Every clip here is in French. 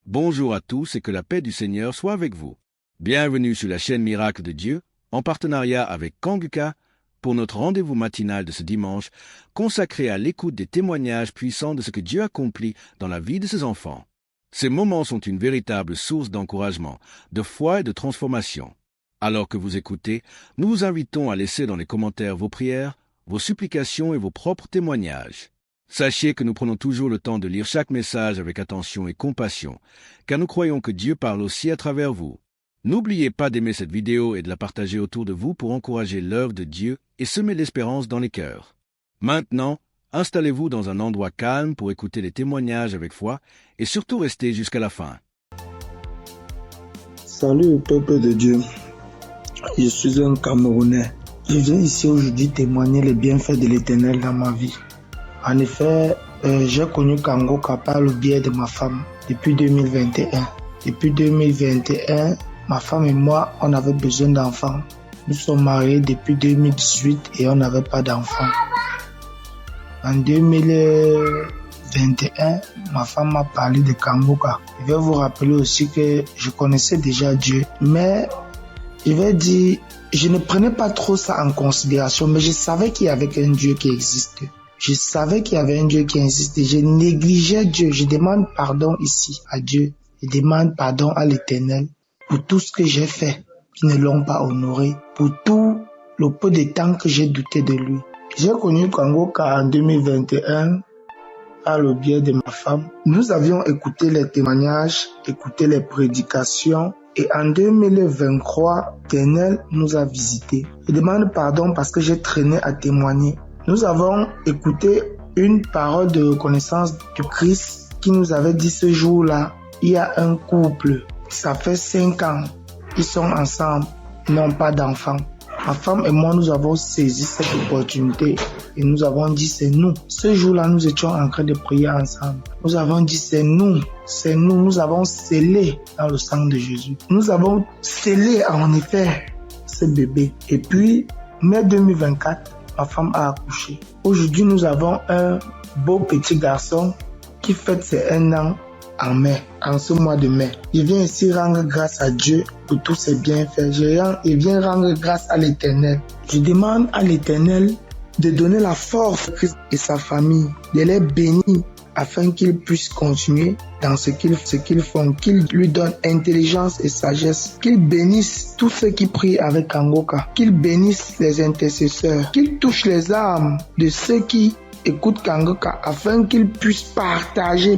Bonjour à tous et que la paix du Seigneur soit avec vous. Bienvenue sur la chaîne Miracle de Dieu, en partenariat avec Kanguka, pour notre rendez-vous matinal de ce dimanche, consacré à l'écoute des témoignages puissants de ce que Dieu accomplit dans la vie de ses enfants. Ces moments sont une véritable source d'encouragement, de foi et de transformation. Alors que vous écoutez, nous vous invitons à laisser dans les commentaires vos prières, vos supplications et vos propres témoignages. Sachez que nous prenons toujours le temps de lire chaque message avec attention et compassion, car nous croyons que Dieu parle aussi à travers vous. N'oubliez pas d'aimer cette vidéo et de la partager autour de vous pour encourager l'œuvre de Dieu et semer l'espérance dans les cœurs. Maintenant, installez-vous dans un endroit calme pour écouter les témoignages avec foi et surtout restez jusqu'à la fin. Salut peuple de Dieu, je suis un Camerounais. Je viens ici aujourd'hui témoigner les bienfaits de l'Éternel dans ma vie. En effet, j'ai connu Kanguka par le biais de ma femme depuis 2021. Depuis 2021, ma femme et moi, on avait besoin d'enfants. Nous sommes mariés depuis 2018 et on n'avait pas d'enfants. En 2021, ma femme m'a parlé de Kanguka. Je vais vous rappeler aussi que je connaissais déjà Dieu, mais je vais dire, je ne prenais pas trop ça en considération, mais je savais qu'il y avait un Dieu qui existe. Je savais qu'il y avait un Dieu qui existait. Je négligeais Dieu. Je demande pardon ici à Dieu. Je demande pardon à l'Éternel pour tout ce que j'ai fait qui ne l'ont pas honoré, pour tout le peu de temps que j'ai douté de lui. J'ai connu Kanguka en 2021 par le biais de ma femme. Nous avions écouté les témoignages, écouté les prédications et en 2023, l'Éternel nous a visités. Je demande pardon parce que j'ai traîné à témoigner. Nous avons écouté une parole de reconnaissance de Christ qui nous avait dit ce jour-là, il y a un couple, ça fait 5 ans, ils sont ensemble, ils n'ont pas d'enfants. Ma femme et moi, nous avons saisi cette opportunité et nous avons dit c'est nous. Ce jour-là, nous étions en train de prier ensemble. Nous avons dit c'est nous, nous avons scellé dans le sang de Jésus. Nous avons scellé en effet ce bébé. Et puis, mai 2024, ma femme a accouché. Aujourd'hui, nous avons un beau petit garçon qui fête ses 1 an en mai, en ce mois de mai. Je viens ici rendre grâce à Dieu pour tous ses bienfaits. Je viens rendre grâce à l'Éternel. Je demande à l'Éternel de donner la force à Christ et sa famille, de les bénir afin qu'ils puissent continuer dans ce qu'ils font, qu'ils lui donnent intelligence et sagesse, qu'ils bénissent tous ceux qui prient avec Kanguka, qu'ils bénissent les intercesseurs, qu'ils touchent les âmes de ceux qui écoutent Kanguka afin qu'ils puissent partager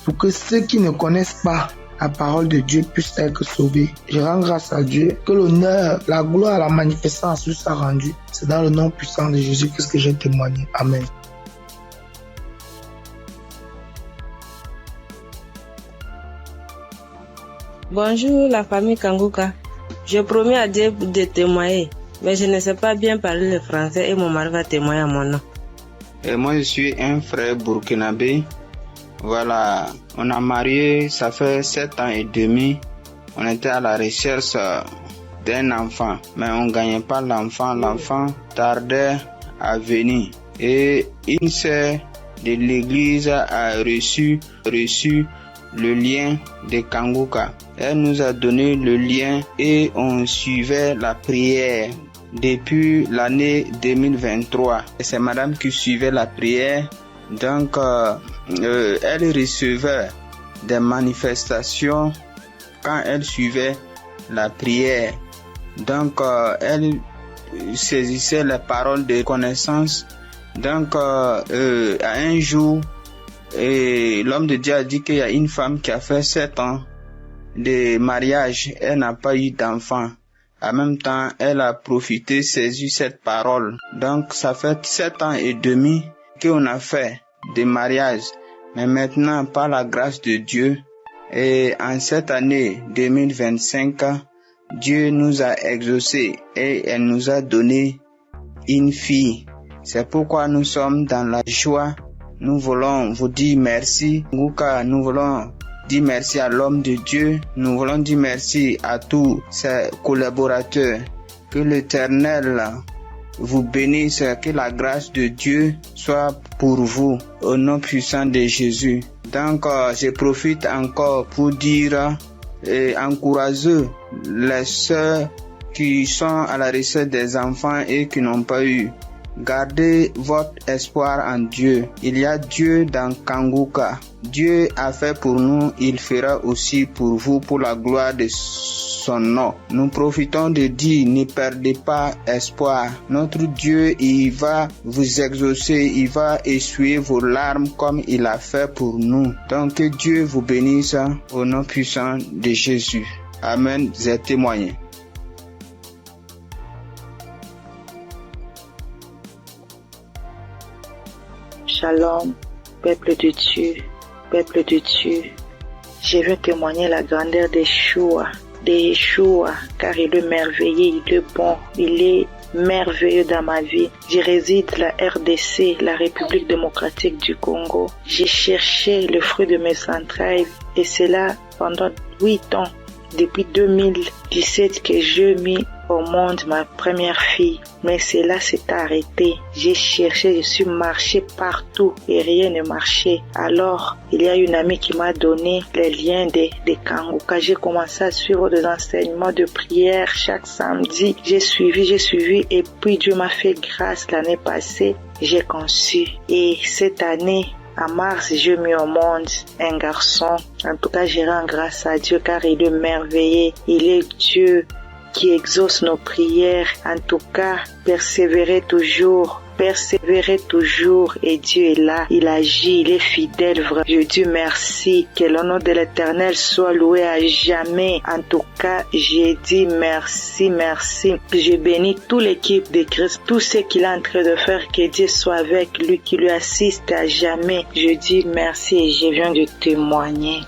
pour que ceux qui ne connaissent pas la parole de Dieu puissent être sauvés. Je rends grâce à Dieu, que l'honneur, la gloire, la manifestance lui soit rendue. C'est dans le nom puissant de Jésus-Christ que j'ai témoigné. Amen. Bonjour la famille Kanguka. Je promis à Dieu de témoigner, mais je ne sais pas bien parler le français et mon mari va témoigner à mon nom. Et moi je suis un frère burkinabé. Voilà, on a marié, ça fait 7 ans et demi. On était à la recherche d'un enfant, mais on ne gagnait pas l'enfant. L'enfant tardait à venir. Et une sœur de l'église a reçu le lien de Kanguka. Elle nous a donné le lien et on suivait la prière depuis l'année 2023. C'est madame qui suivait la prière. Donc, elle recevait des manifestations quand elle suivait la prière. Donc, elle saisissait les paroles de connaissance. Donc, à un jour, et l'homme de Dieu a dit qu'il y a une femme qui a fait 7 ans de mariage, elle n'a pas eu d'enfant. En même temps, elle a profité, saisi cette parole. Donc, ça fait 7 ans et demi qu'on a fait de mariage. Mais maintenant, par la grâce de Dieu, et en cette année 2025, Dieu nous a exaucés et elle nous a donné une fille. C'est pourquoi nous sommes dans la joie. Nous voulons vous dire merci, Kanguka. Nous voulons dire merci à l'homme de Dieu. Nous voulons dire merci à tous ses collaborateurs. Que l'Éternel vous bénisse, que la grâce de Dieu soit pour vous. Au nom puissant de Jésus. Donc, je profite encore pour dire et encourager les sœurs qui sont à la recherche des enfants et qui n'ont pas eu. Gardez votre espoir en Dieu. Il y a Dieu dans Kanguka. Dieu a fait pour nous, il fera aussi pour vous, pour la gloire de son nom. Nous profitons de dire, ne perdez pas espoir. Notre Dieu, il va vous exaucer, il va essuyer vos larmes comme il a fait pour nous. Donc que Dieu vous bénisse au nom puissant de Jésus. Amen. J'ai témoigné. Shalom, peuple de Dieu, peuple de Dieu. Je veux témoigner la grandeur de Yeshua, car il est merveilleux, il est bon, il est merveilleux dans ma vie. Je réside la RDC, la République démocratique du Congo. J'ai cherché le fruit de mes entrailles et c'est là pendant 8 ans, depuis 2017 que j'ai mis au monde ma première fille. Mais cela s'est arrêté. J'ai cherché, je suis marché partout et rien ne marchait. Alors, il y a une amie qui m'a donné les liens de Kanguka. J'ai commencé à suivre des enseignements de prière chaque samedi. J'ai suivi et puis Dieu m'a fait grâce l'année passée. J'ai conçu. Et cette année, en mars, j'ai mis au monde un garçon. En tout cas, je rends grâce à Dieu car il est merveilleux. Il est Dieu qui exauce nos prières. En tout cas, persévérez toujours et Dieu est là, il agit, il est fidèle. Je dis merci, que le nom de l'Éternel soit loué à jamais. En tout cas, j'ai dit merci. Je bénis toute l'équipe de Christ, tout ce qu'il est en train de faire, que Dieu soit avec lui, qui lui assiste à jamais. Je dis merci et je viens de témoigner.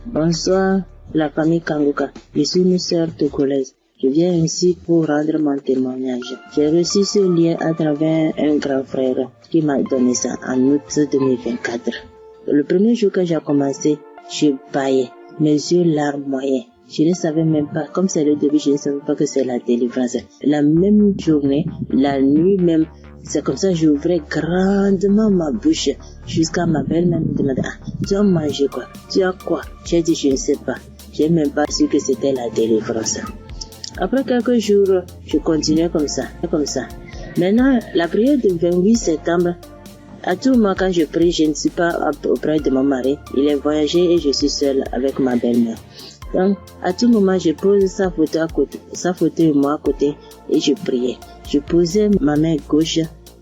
Bonsoir, la famille Kanguka. Je suis une sœur togolaise. Je viens ici pour rendre mon témoignage. J'ai reçu ce lien à travers un grand frère qui m'a donné ça en août 2024. Le premier jour que j'ai commencé, je baillais, mes yeux larmes moyens. Je ne savais même pas, comme c'est le début, je ne savais pas que c'est la délivrance. La même journée, la nuit même, c'est comme ça que j'ouvrais grandement ma bouche jusqu'à ma belle-mère me demandait, tu as mangé quoi? Tu as quoi? J'ai dit, je ne sais pas. J'ai même pas su que c'était la délivrance. Après quelques jours, je continuais comme ça. Maintenant, la prière du 28 septembre, à tout moment quand je prie, je ne suis pas auprès de mon mari. Il est voyagé et je suis seule avec ma belle-mère. Donc, à tout moment, je pose sa photo et moi à côté et je priais. Je posais ma main gauche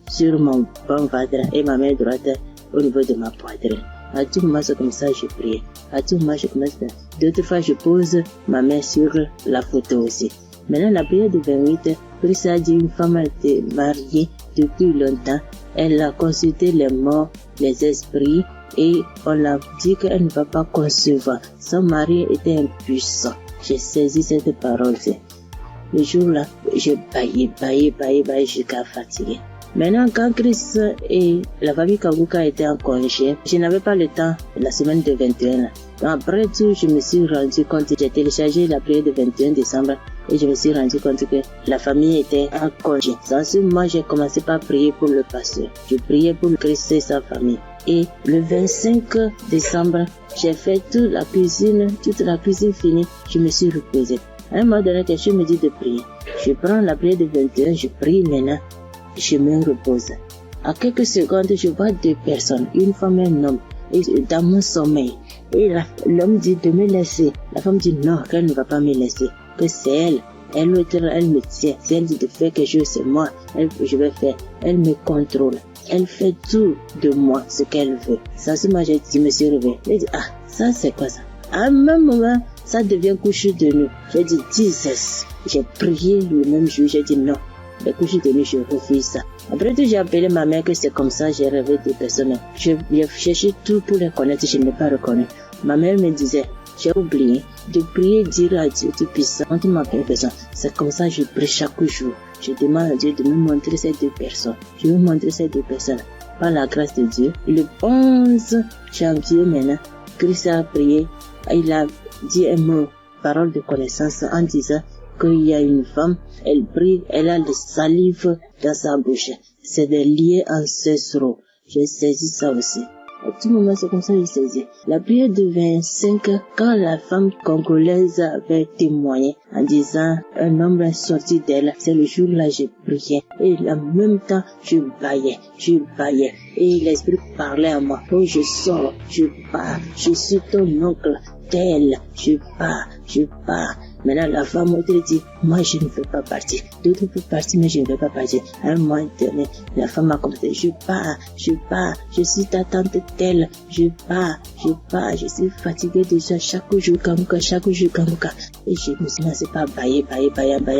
sur mon bon ventre et ma main droite au niveau de ma poitrine. À tout moment, c'est comme ça que je priais. À tout moment, je commence. D'autres fois, je pose ma main sur la photo aussi. Maintenant, la prière du 28, Christ a dit une femme a été mariée depuis longtemps. Elle a consulté les morts, les esprits, et on l'a dit qu'elle ne va pas concevoir. Son mari était impuissant. J'ai saisi cette parole. Le jour-là, je baillais jusqu'à fatiguer. Maintenant, quand Christ et la famille Kanguka étaient en congé, je n'avais pas le temps la semaine de 21. Après tout, je me suis rendu compte, j'ai téléchargé la prière du 21 décembre et je me suis rendu compte que la famille était en congé. Sans ce moment, j'ai commencé par prier pour le pasteur. Je priais pour Christ et sa famille. Et le 25 décembre, j'ai fait toute la cuisine finie, je me suis reposée. À un moment donné, quelque chose me dit de prier. Je prends la prière du 21, je prie maintenant, je me repose. À quelques secondes, je vois 2 personnes, une femme et un homme, et dans mon sommeil. Et l'homme dit de me laisser. La femme dit non, qu'elle ne va pas me laisser, que c'est elle. Elle me tient. Si elle dit de faire quelque chose, c'est moi. Je vais faire. Elle me contrôle. Elle fait tout de moi, ce qu'elle veut. Ça, c'est moi, je me suis réveillée. J'ai dit, ça, c'est quoi ça? À un même moment, ça devient couche de nuit. J'ai dit, Jesus. J'ai prié le même jour, j'ai dit non. Les couches de nuit, je refuse ça. Après tout, j'ai appelé ma mère que c'est comme ça, j'ai rêvé de personnes. J'ai cherché tout pour les connaître, je ne l'ai pas reconnu. Ma mère me disait, j'ai oublié de prier, dire à Dieu Tout-Puissant, quand tu m'appelles personne. C'est comme ça que je prie chaque jour. Je demande à Dieu de me montrer ces 2 personnes. Je vais montrer ces 2 personnes. Par la grâce de Dieu, le 11 janvier maintenant, Christ a prié. Il a dit un mot, parole de connaissance, en disant qu'il y a une femme, elle prie, elle a de salive dans sa bouche. C'est des liens ancestraux. J'ai saisi ça aussi. À tout moment, c'est comme ça que j'ai saisi. La prière de 25, quand la femme congolaise avait témoigné en disant un homme est sorti d'elle, c'est le jour-là que j'ai prié. Et en même temps, je baillais. Et l'esprit parlait à moi. Oh, je sors, je pars, je suis ton oncle, tel, je pars. Maintenant, la femme m'a dit, moi, je ne veux pas partir. D'autres peuvent partir, mais je ne veux pas partir. À un moment donné, la femme a commencé, je pars, je suis ta tante telle, je pars, je suis fatiguée déjà, chaque jour, Kanguka. Et je me suis lancé par bailler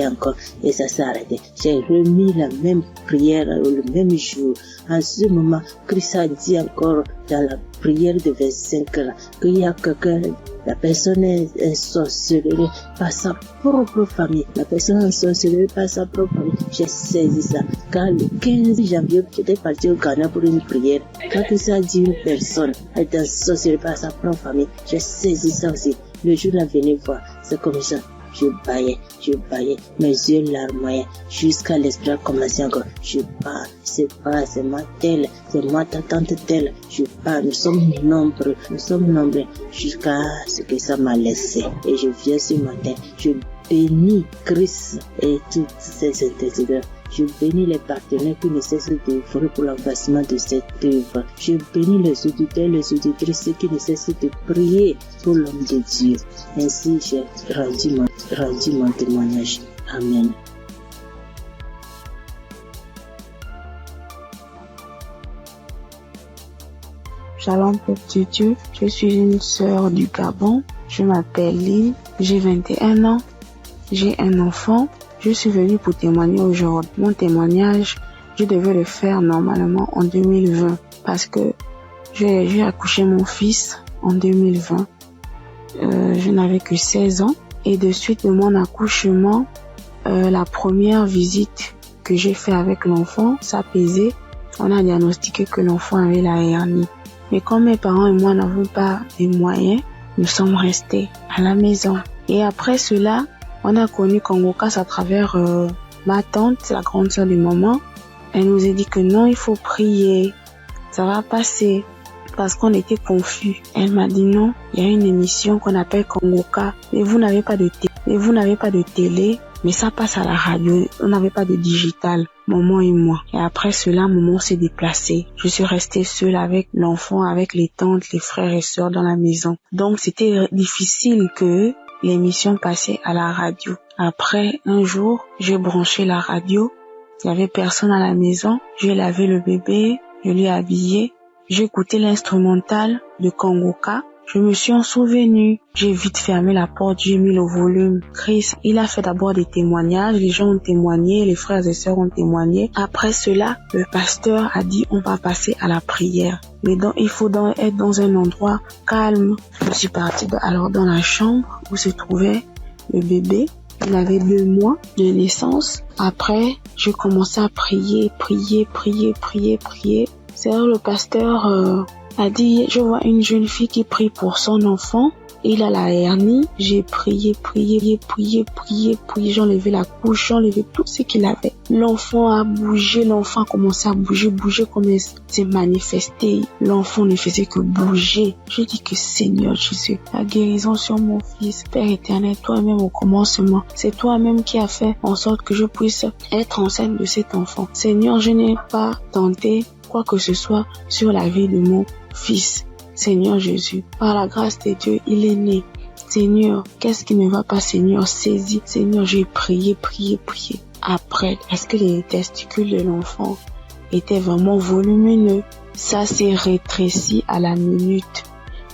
encore, et ça s'est arrêté. J'ai remis la même prière le même jour. En ce moment, Christ a dit encore dans la prière de 25 là, qu'il y a quelqu'un, la personne est sorcelée par sa propre famille. J'ai saisi ça. Quand le 15 janvier, j'étais parti au Ghana pour une prière. Quand ça dit une personne est sorcelée par sa propre famille, j'ai saisi ça aussi. Le jour là, venez voir, c'est comme ça. Je baillais, mes yeux larmoyaient, jusqu'à l'esprit a commencé encore. Je pars, c'est moi telle, c'est moi ta tante telle. Je pars, nous sommes nombreux, jusqu'à ce que ça m'a laissé. Et je viens ce matin, je bénis Christ et toutes ses intercesseurs. Je bénis les partenaires qui ne cessent d'œuvrer pour l'avancement de cette œuvre. Je bénis les auditeurs, les auditrices qui ne cessent de prier pour l'homme de Dieu. Ainsi, j'ai rendu mon témoignage. Amen. Shalom, peuple de Dieu. Je suis une sœur du Gabon. Je m'appelle Lynn. J'ai 21 ans. J'ai un enfant. Je suis venue pour témoigner aujourd'hui. Mon témoignage, je devais le faire normalement en 2020 parce que j'ai accouché mon fils en 2020. Je n'avais que 16 ans et de suite de mon accouchement, la première visite que j'ai fait avec l'enfant, ça pesait. On a diagnostiqué que l'enfant avait la hernie. Mais comme mes parents et moi n'avons pas les moyens, nous sommes restés à la maison. Et après cela, on a connu Kangokas à travers ma tante, la grande sœur de maman. Elle nous a dit que non, il faut prier, ça va passer, parce qu'on était confus. Elle m'a dit non, il y a une émission qu'on appelle Kangoka, mais vous n'avez pas de télé, mais ça passe à la radio, on n'avait pas de digital, maman et moi. Et après cela, maman s'est déplacée. Je suis restée seule avec l'enfant, avec les tantes, les frères et sœurs dans la maison. Donc c'était difficile que l'émission passait à la radio. Après, un jour, j'ai branché la radio. Il n'y avait personne à la maison. J'ai lavé le bébé, je l'ai habillé. J'ai écouté l'instrumental de Kangoka. Je me suis en souvenu. J'ai vite fermé la porte, j'ai mis le volume. Chris, il a fait d'abord des témoignages. Les gens ont témoigné, les frères et sœurs ont témoigné. Après cela, le pasteur a dit on va passer à la prière. Mais donc, il faut être dans un endroit calme. Je suis partie alors dans la chambre où se trouvait le bébé. Il avait 2 mois de naissance. Après, je commençais à prier. C'est là le pasteur a dit, je vois une jeune fille qui prie pour son enfant. Il a la hernie. J'ai prié. J'ai enlevé la couche, j'ai enlevé tout ce qu'il avait. L'enfant a bougé, l'enfant a commencé à bouger comme il s'est manifesté. L'enfant ne faisait que bouger. Je dis que Seigneur Jésus, la guérison sur mon fils, Père éternel, toi-même au commencement, c'est toi-même qui as fait en sorte que je puisse être enceinte de cet enfant. Seigneur, je n'ai pas tenté quoi que ce soit sur la vie de mon fils. Seigneur Jésus, par la grâce de Dieu, il est né. Seigneur, qu'est-ce qui ne va pas, Seigneur? Saisis. Seigneur, j'ai prié. Après, est-ce que les testicules de l'enfant étaient vraiment volumineux? Ça s'est rétréci à la minute.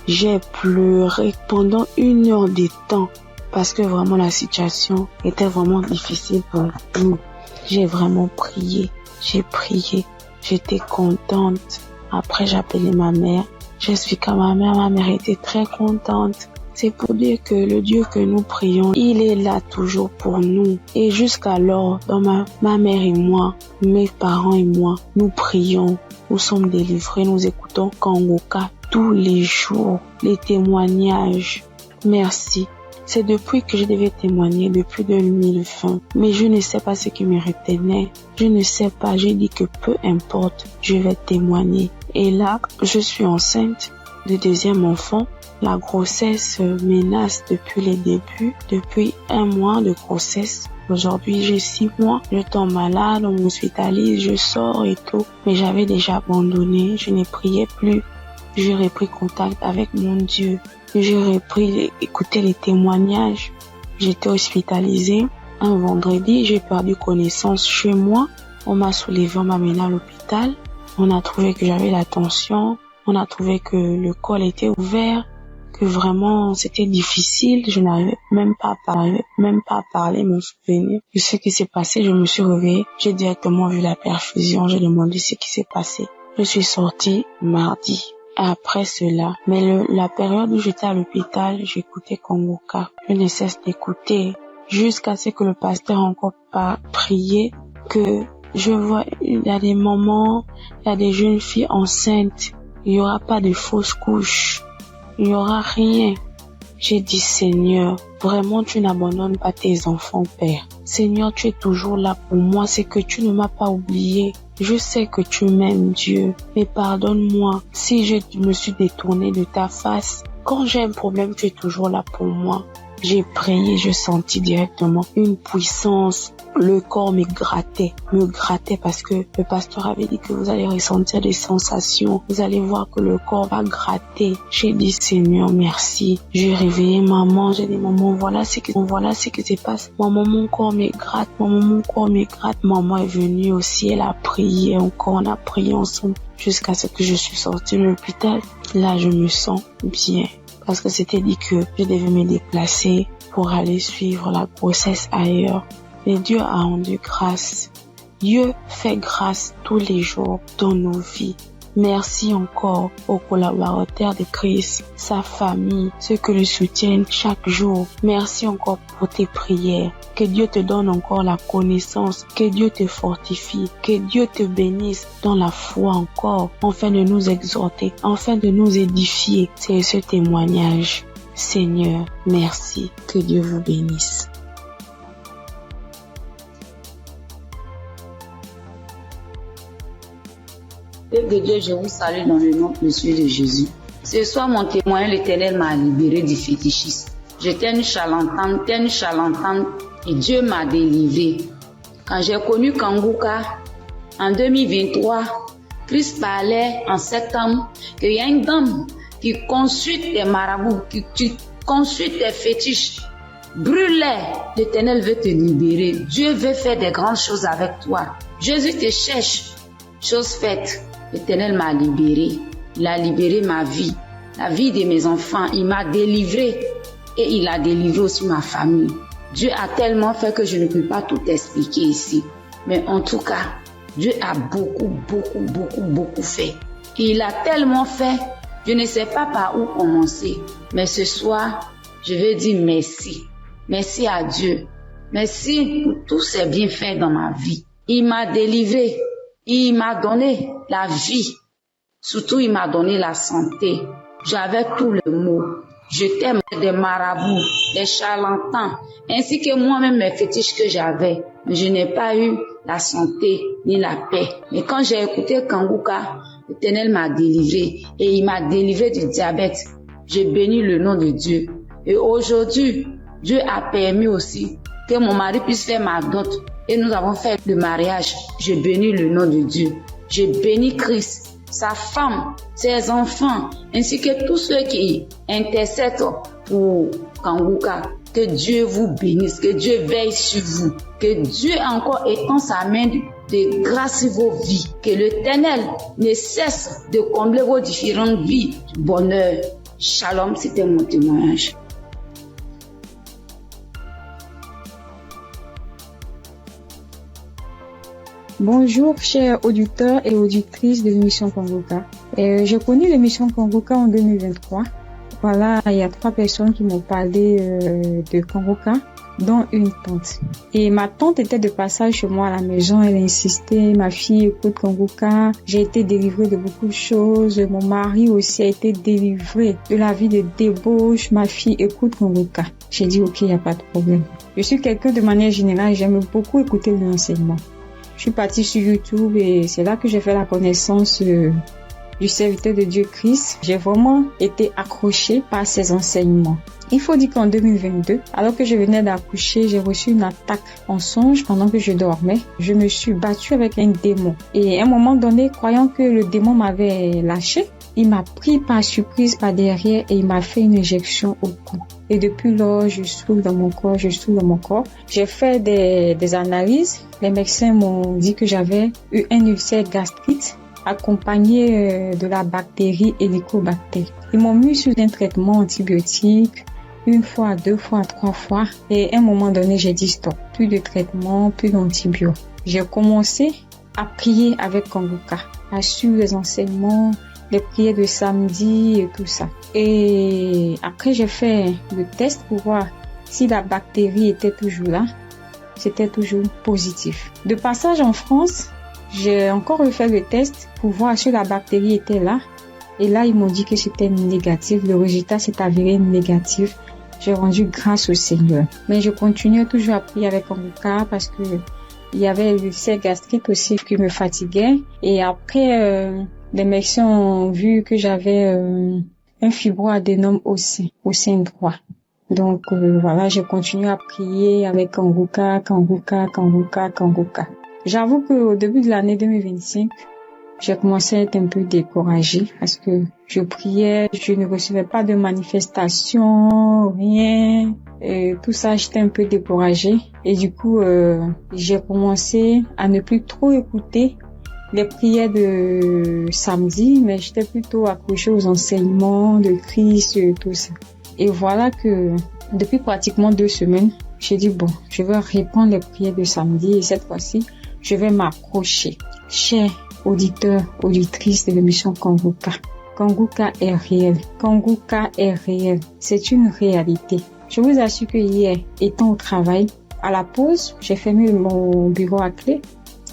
J'ai pleuré pendant 1 heure de temps parce que vraiment la situation était vraiment difficile pour nous. J'ai vraiment prié. J'ai prié. J'étais contente. Après, j'ai appelé ma mère. J'expliquais à ma mère était très contente. C'est pour dire que le Dieu que nous prions, il est là toujours pour nous. Et jusqu'alors, dans ma mère et moi, mes parents et moi, nous prions, nous sommes délivrés, nous écoutons Kangoka tous les jours, les témoignages. Merci. C'est depuis que je devais témoigner, depuis 2020. Mais je ne sais pas ce qui me retenait. Je ne sais pas. J'ai dit que peu importe, je vais témoigner. Et là, je suis enceinte de deuxième enfant. La grossesse menace depuis les débuts, depuis 1 mois de grossesse. Aujourd'hui, j'ai 6 mois. Je tombe malade, on m'hospitalise, je sors et tout. Mais j'avais déjà abandonné. Je ne priais plus. J'ai repris contact avec mon Dieu. J'ai repris écouter les témoignages. J'étais hospitalisée. Un vendredi, j'ai perdu connaissance chez moi. On m'a soulevé, on m'a mené à l'hôpital. On a trouvé que j'avais la tension. On a trouvé que le col était ouvert, que vraiment c'était difficile. Je n'arrivais même pas à parler, mon souvenir de ce qui s'est passé. Je me suis réveillée. J'ai directement vu la perfusion. J'ai demandé ce qui s'est passé. Je suis sortie mardi. Après cela, mais la période où j'étais à l'hôpital, j'écoutais Kongoka. Je ne cesse d'écouter jusqu'à ce que le pasteur encore pas prié, que je vois, il y a des moments, il y a des jeunes filles enceintes, il y aura pas de fausses couches, il y aura rien. J'ai dit, Seigneur, vraiment tu n'abandonnes pas tes enfants, Père. Seigneur, tu es toujours là pour moi, c'est que tu ne m'as pas oublié. Je sais que tu m'aimes, Dieu, mais pardonne-moi si je me suis détournée de ta face. Quand j'ai un problème, tu es toujours là pour moi. J'ai prié, je sentis directement une puissance. Le corps me grattait parce que le pasteur avait dit que vous allez ressentir des sensations. Vous allez voir que le corps va gratter. J'ai dit, Seigneur, merci. J'ai réveillé maman. J'ai dit, maman, voilà ce qui se passe. Maman, mon corps me gratte. Maman est venue aussi. Elle a prié encore. On a prié ensemble jusqu'à ce que je suis sortie de l'hôpital. Là, je me sens bien. Parce que c'était dit que je devais me déplacer pour aller suivre la grossesse ailleurs. Et Dieu a rendu grâce. Dieu fait grâce tous les jours dans nos vies. Merci encore aux collaborateurs de Christ, sa famille, ceux qui le soutiennent chaque jour. Merci encore pour tes prières. Que Dieu te donne encore la connaissance, que Dieu te fortifie, que Dieu te bénisse dans la foi encore, afin de nous exhorter, afin de nous édifier. C'est ce témoignage. Seigneur, merci. Que Dieu vous bénisse. Père de Dieu, je vous salue dans le nom précieux de Jésus. Ce soir, mon témoin, l'Éternel m'a libéré du fétichisme. J'étais une charlatane, et Dieu m'a délivré. Quand j'ai connu Kanguka, en 2023, Christ parlait en septembre qu'il y a une dame qui consulte des marabouts, qui consulte des fétiches. Brûle-les, l'Éternel veut te libérer. Dieu veut faire des grandes choses avec toi. Jésus te cherche. Chose faite, l'Éternel m'a libéré. Il a libéré ma vie, la vie de mes enfants. Il m'a délivré et il a délivré aussi ma famille. Dieu a tellement fait que je ne peux pas tout expliquer ici. Mais en tout cas, Dieu a beaucoup fait. Et il a tellement fait, je ne sais pas par où commencer. Mais ce soir, je veux dire merci. Merci à Dieu. Merci pour tous ses bienfaits dans ma vie. Il m'a délivré. Il m'a donné la vie. Surtout, il m'a donné la santé. J'avais tous les maux. J'étais des marabouts, des charlatans, ainsi que moi-même mes fétiches que j'avais. Mais je n'ai pas eu la santé ni la paix. Mais quand j'ai écouté Kanguka, l'Éternel m'a délivré et il m'a délivré du diabète. J'ai béni le nom de Dieu. Et aujourd'hui, Dieu a permis aussi que mon mari puisse faire ma dot. Et nous avons fait le mariage. Je bénis le nom de Dieu. Je bénis Christ, sa femme, ses enfants, ainsi que tous ceux qui intercèdent pour Kanguka. Que Dieu vous bénisse, que Dieu veille sur vous, que Dieu encore étend sa main de grâce sur vos vies, que l'Éternel ne cesse de combler vos différentes vies. Bonheur. Shalom, c'était mon témoignage. Bonjour chers auditeurs et auditrices de l'émission Kanguka. J'ai connu l'émission Kanguka en 2023. Voilà, il y a 3 personnes qui m'ont parlé de Kanguka. dont une tante. Et ma tante était de passage chez moi à la maison. Elle insistait, ma fille, écoute Kanguka, j'ai été délivrée de beaucoup de choses. Mon mari aussi a été délivré de la vie de débauche. Ma fille, écoute Kanguka. J'ai dit, ok, il n'y a pas de problème. Je suis quelqu'un de manière générale, j'aime beaucoup écouter l'enseignement. Je suis partie sur YouTube et c'est là que j'ai fait la connaissance du serviteur de Dieu Christ. J'ai vraiment été accrochée par ses enseignements. Il faut dire qu'en 2022, alors que je venais d'accoucher, j'ai reçu une attaque en songe pendant que je dormais. Je me suis battue avec un démon. Et à un moment donné, croyant que le démon m'avait lâché, il m'a pris par surprise par derrière et il m'a fait une injection au cou. Et depuis lors, je souffre dans mon corps, J'ai fait des analyses. Les médecins m'ont dit que j'avais eu un ulcère gastrique accompagné de la bactérie Helicobacter. Ils m'ont mis sous un traitement antibiotique 1 fois, 2 fois, 3 fois. Et à un moment donné, j'ai dit stop. Plus de traitement, plus d'antibiotiques. J'ai commencé à prier avec Kanguka, à suivre les enseignements, les prières de samedi et tout ça. Et après, j'ai fait le test pour voir si la bactérie était toujours là. C'était toujours positif. De passage en France, j'ai encore refait le test pour voir si la bactérie était là. Et là, ils m'ont dit que c'était négatif. Le résultat s'est avéré négatif. J'ai rendu grâce au Seigneur. Mais je continuais toujours à prier avec Kanguka parce que il y avait l'ulcère gastrique aussi qui me fatiguait. Et après, les médecins ont vu que j'avais un fibroadénome au sein droit. Donc voilà, j'ai continué à prier avec Kanguka. J'avoue qu'au début de l'année 2025, j'ai commencé à être un peu découragée parce que je priais, je ne recevais pas de manifestation, rien. Et tout ça, j'étais un peu découragée. Et du coup, j'ai commencé à ne plus trop écouter les prières de samedi, mais j'étais plutôt accrochée aux enseignements de Christ et tout ça. Et voilà que depuis pratiquement 2 semaines, j'ai dit bon, je vais reprendre les prières de samedi et cette fois-ci, je vais m'accrocher. Chers auditeurs, auditrices de l'émission Kanguka, Kanguka est réel. Kanguka est réel. C'est une réalité. Je vous assure que hier, étant au travail, à la pause, j'ai fermé mon bureau à clé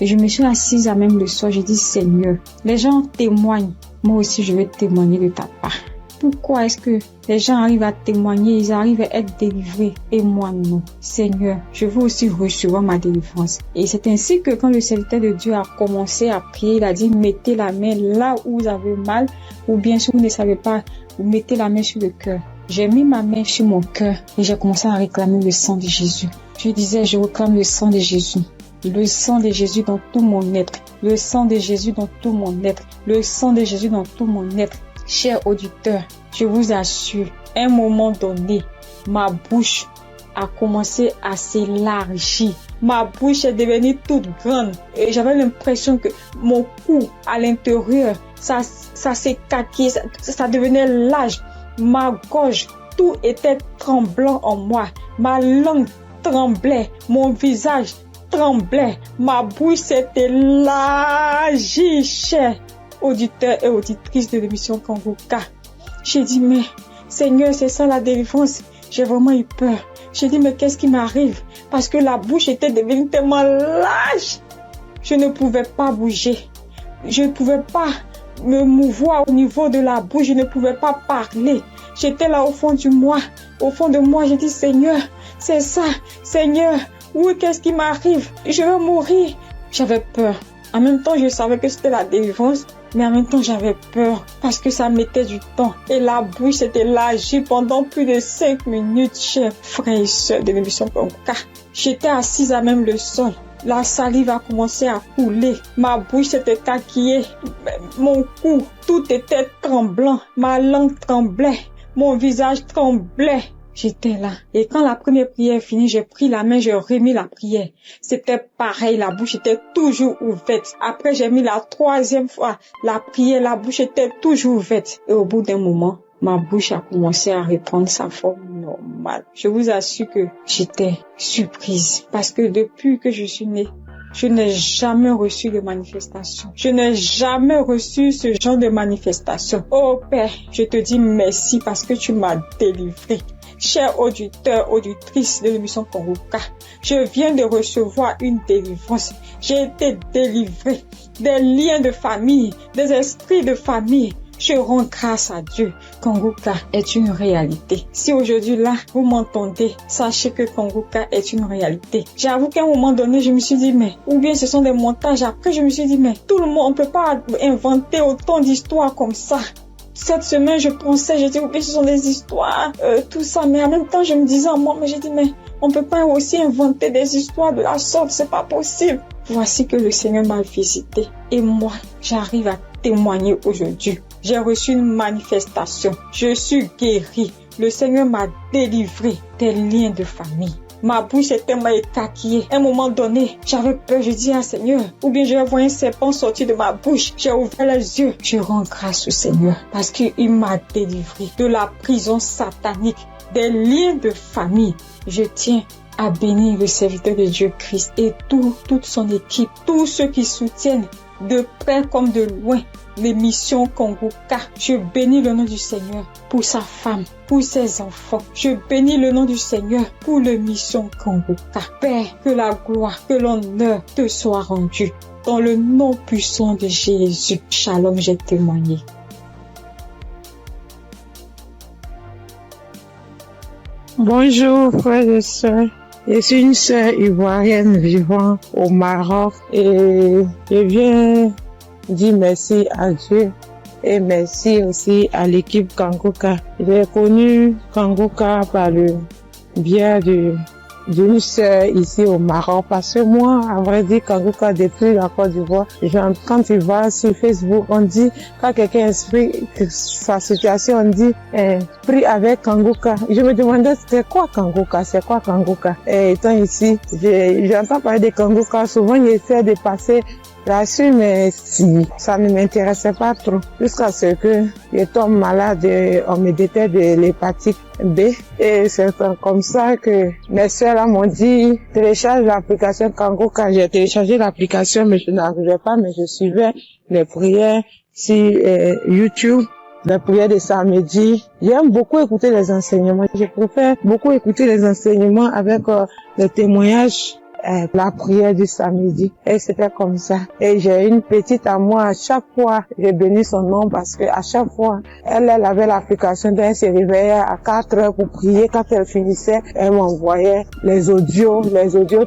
et je me suis assise à même le soir. J'ai dit Seigneur, les gens témoignent. Moi aussi, je vais témoigner de ta part. Pourquoi est-ce que les gens arrivent à témoigner, ils arrivent à être délivrés et moi non? Seigneur, je veux aussi recevoir ma délivrance. Et c'est ainsi que quand le serviteur de Dieu a commencé à prier, il a dit mettez la main là où vous avez mal ou bien si vous ne savez pas, vous mettez la main sur le cœur. J'ai mis ma main sur mon cœur et j'ai commencé à réclamer le sang de Jésus. Je disais, je réclame le sang de Jésus. Le sang de Jésus dans tout mon être. Le sang de Jésus dans tout mon être. Le sang de Jésus dans tout mon être. Chers auditeurs, je vous assure, à un moment donné, ma bouche a commencé à s'élargir. Ma bouche est devenue toute grande et j'avais l'impression que mon cou à l'intérieur, ça s'écaquait, ça devenait large. Ma gorge, tout était tremblant en moi. Ma langue tremblait, mon visage tremblait, ma bouche s'est élargie, chers auditeurs et auditrices de l'émission Kanguka. J'ai dit, mais Seigneur, c'est ça la délivrance. J'ai vraiment eu peur. J'ai dit, mais qu'est-ce qui m'arrive? Parce que la bouche était devenue tellement large. Je ne pouvais pas bouger. Je ne pouvais pas me mouvoir au niveau de la bouche. Je ne pouvais pas parler. J'étais là au fond de moi. Au fond de moi, j'ai dit, Seigneur, c'est ça. Seigneur, oui, qu'est-ce qui m'arrive? Je vais mourir. J'avais peur. En même temps, je savais que c'était la délivrance, mais en même temps, j'avais peur parce que ça mettait du temps. Et la bouche s'était élargie pendant plus de 5 minutes, chers frères et sœurs de l'émission Kanguka. J'étais assise à même le sol. La salive a commencé à couler. Ma bouche s'était écarquillée. Mon cou, tout était tremblant. Ma langue tremblait. Mon visage tremblait. J'étais là. Et quand la première prière est finie, j'ai pris la main, j'ai remis la prière. C'était pareil, la bouche était toujours ouverte. Après, j'ai mis la 3e fois la prière, la bouche était toujours ouverte. Et au bout d'un moment, ma bouche a commencé à reprendre sa forme normale. Je vous assure que j'étais surprise. Parce que depuis que je suis née, je n'ai jamais reçu de manifestation. Je n'ai jamais reçu ce genre de manifestation. Oh Père, je te dis merci parce que tu m'as délivré. chers auditeurs, auditrices de l'émission Congoka, je viens de recevoir une délivrance. J'ai été délivré des liens de famille, des esprits de famille. Je rends grâce à Dieu. Congoka est une réalité. Si aujourd'hui là, vous m'entendez, sachez que Congoka est une réalité. J'avoue qu'à un moment donné, je me suis dit, mais, ou bien ce sont des montages. Après, je me suis dit, mais, tout le monde, on peut pas inventer autant d'histoires comme ça. Cette semaine, je pensais, j'ai dit, oui, ce sont des histoires, tout ça. Mais en même temps, je me disais en moi, mais j'ai dit, mais, on peut pas aussi inventer des histoires de la sorte, c'est pas possible. Voici que le Seigneur m'a visité. Et moi, j'arrive à témoigner aujourd'hui. J'ai reçu une manifestation. Je suis guérie. Le Seigneur m'a délivré des liens de famille. Ma bouche était tellement écarquillée. À un moment donné, j'avais peur. Je dis à Seigneur, ou bien je vais voir un serpent sortir de ma bouche. J'ai ouvert les yeux. Je rends grâce au Seigneur parce qu'il m'a délivré de la prison satanique, des liens de famille. Je tiens à bénir le serviteur de Dieu Christ et toute son équipe, tous ceux qui soutiennent de près comme de loin l'émission Congoka. Je bénis le nom du Seigneur pour sa femme, pour ses enfants. Je bénis le nom du Seigneur pour l'émission Congoka. Père, que la gloire, que l'honneur te soit rendu. Dans le nom puissant de Jésus. Shalom, j'ai témoigné. Bonjour frères et sœurs. Je suis une sœur ivoirienne vivant au Maroc et je viens dire merci à Dieu et merci aussi à l'équipe Congoka. J'ai connu Congoka par le biais d'une sœur ici au Maroc parce que moi, à vrai dire, Congoka depuis la Côte d'Ivoire, quand tu vas sur Facebook, on dit, quand quelqu'un explique sa situation, on dit, prie avec Congoka. Je me demandais, c'est quoi Congoka? Et étant ici, j'entends parler de Congoka, souvent j'essaie de passer là-dessus, mais si, ça ne m'intéressait pas trop. Jusqu'à ce que je tombe malade, on me détecte de l'hépatite B. Et c'est comme ça que mes soeurs là m'ont dit, télécharge l'application Congoka. J'ai téléchargé l'application, mais je n'arrivais pas, mais je suivais les prières sur YouTube. La prière de samedi. J'aime beaucoup écouter les enseignements. Je préfère beaucoup écouter les enseignements avec les témoignages, la prière du samedi. Et c'était comme ça. Et j'ai une petite à moi, à chaque fois, j'ai béni son nom parce que à chaque fois, elle avait l'application, elle se réveillait à 4 heures pour prier. Quand elle finissait, elle m'envoyait les audios,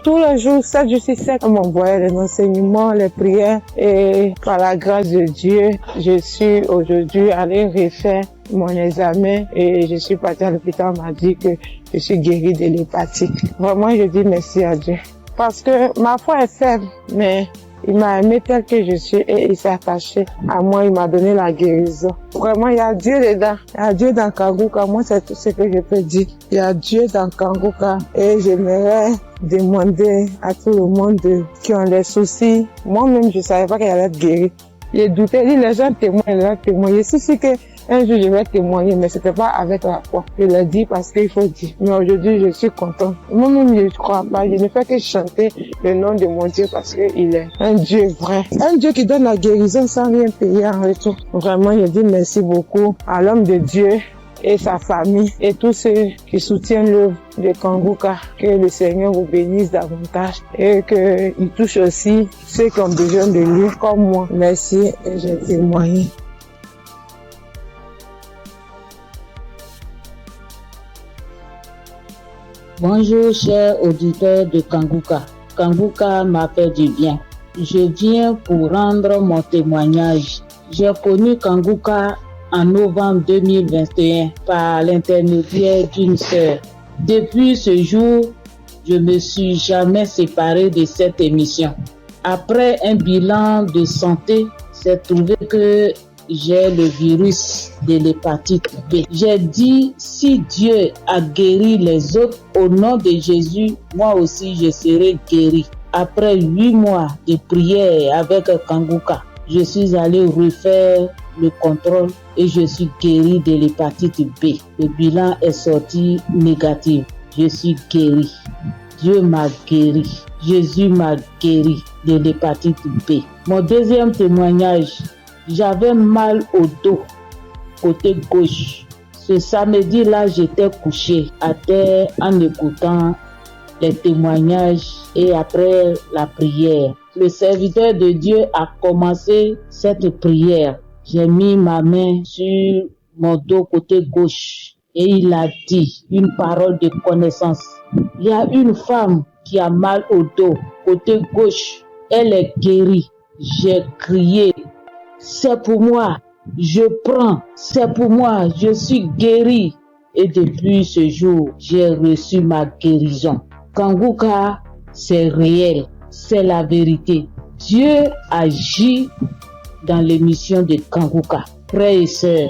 tous les jours, 7 jours sur 7, elle m'envoyait les enseignements, les prières. Et par la grâce de Dieu, je suis aujourd'hui allée refaire mon examen et je suis partie à l'hôpital, on m'a dit que je suis guérie de l'hépatite. Vraiment, je dis merci à Dieu. Parce que ma foi est faible, mais il m'a aimé tel que je suis et il s'est attaché à moi, il m'a donné la guérison. Vraiment, il y a Dieu dedans. Il y a Dieu dans Congoka. Moi, c'est tout ce que je peux dire. Il y a Dieu dans Congoka et j'aimerais demander à tout le monde qui ont des soucis. Moi-même, je savais pas qu'il allait être guéri. J'ai douté, les gens témoignent. Je suis sûre que un jour, je vais témoigner, mais c'était pas avec la foi. Je l'ai dit parce qu'il faut dire. Mais aujourd'hui, je suis content. Moi-même, je ne crois pas. Je ne fais que chanter le nom de mon Dieu parce qu'il est un Dieu vrai. Un Dieu qui donne la guérison sans rien payer en retour. Vraiment, je dis merci beaucoup à l'homme de Dieu et sa famille et tous ceux qui soutiennent l'œuvre de Congoka. Que le Seigneur vous bénisse davantage et qu'il touche aussi ceux qui ont besoin de lui comme moi. Merci et j'ai témoigné. Bonjour chers auditeurs de Congoka. Congoka m'a fait du bien. Je viens pour rendre mon témoignage. J'ai connu Congoka en novembre 2021 par l'intermédiaire d'une sœur. Depuis ce jour, je ne me suis jamais séparé de cette émission. Après un bilan de santé, c'est trouvé que j'ai le virus de l'hépatite B. J'ai dit, si Dieu a guéri les autres, au nom de Jésus, moi aussi je serai guéri. Après 8 mois de prière avec Congoka, je suis allé refaire le contrôle et je suis guéri de l'hépatite B. Le bilan est sorti négatif. Je suis guéri. Dieu m'a guéri. Jésus m'a guéri de l'hépatite B. Mon deuxième témoignage, j'avais mal au dos, côté gauche. Ce samedi-là, j'étais couché à terre en écoutant les témoignages et après la prière. Le serviteur de Dieu a commencé cette prière. J'ai mis ma main sur mon dos côté gauche et il a dit une parole de connaissance. Il y a une femme qui a mal au dos côté gauche. Elle est guérie. J'ai crié. C'est pour moi. Je prends. C'est pour moi. Je suis guérie. Et depuis ce jour, j'ai reçu ma guérison. Kanguka, c'est réel. C'est la vérité. Dieu agit dans l'émission de Kanguka. Frères et sœurs,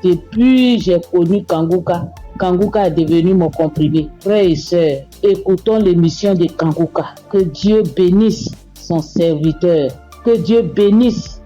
depuis j'ai connu Kanguka, Kanguka est devenu mon comprimé. Frères et sœurs, écoutons l'émission de Kanguka. Que Dieu bénisse son serviteur. Que Dieu bénisse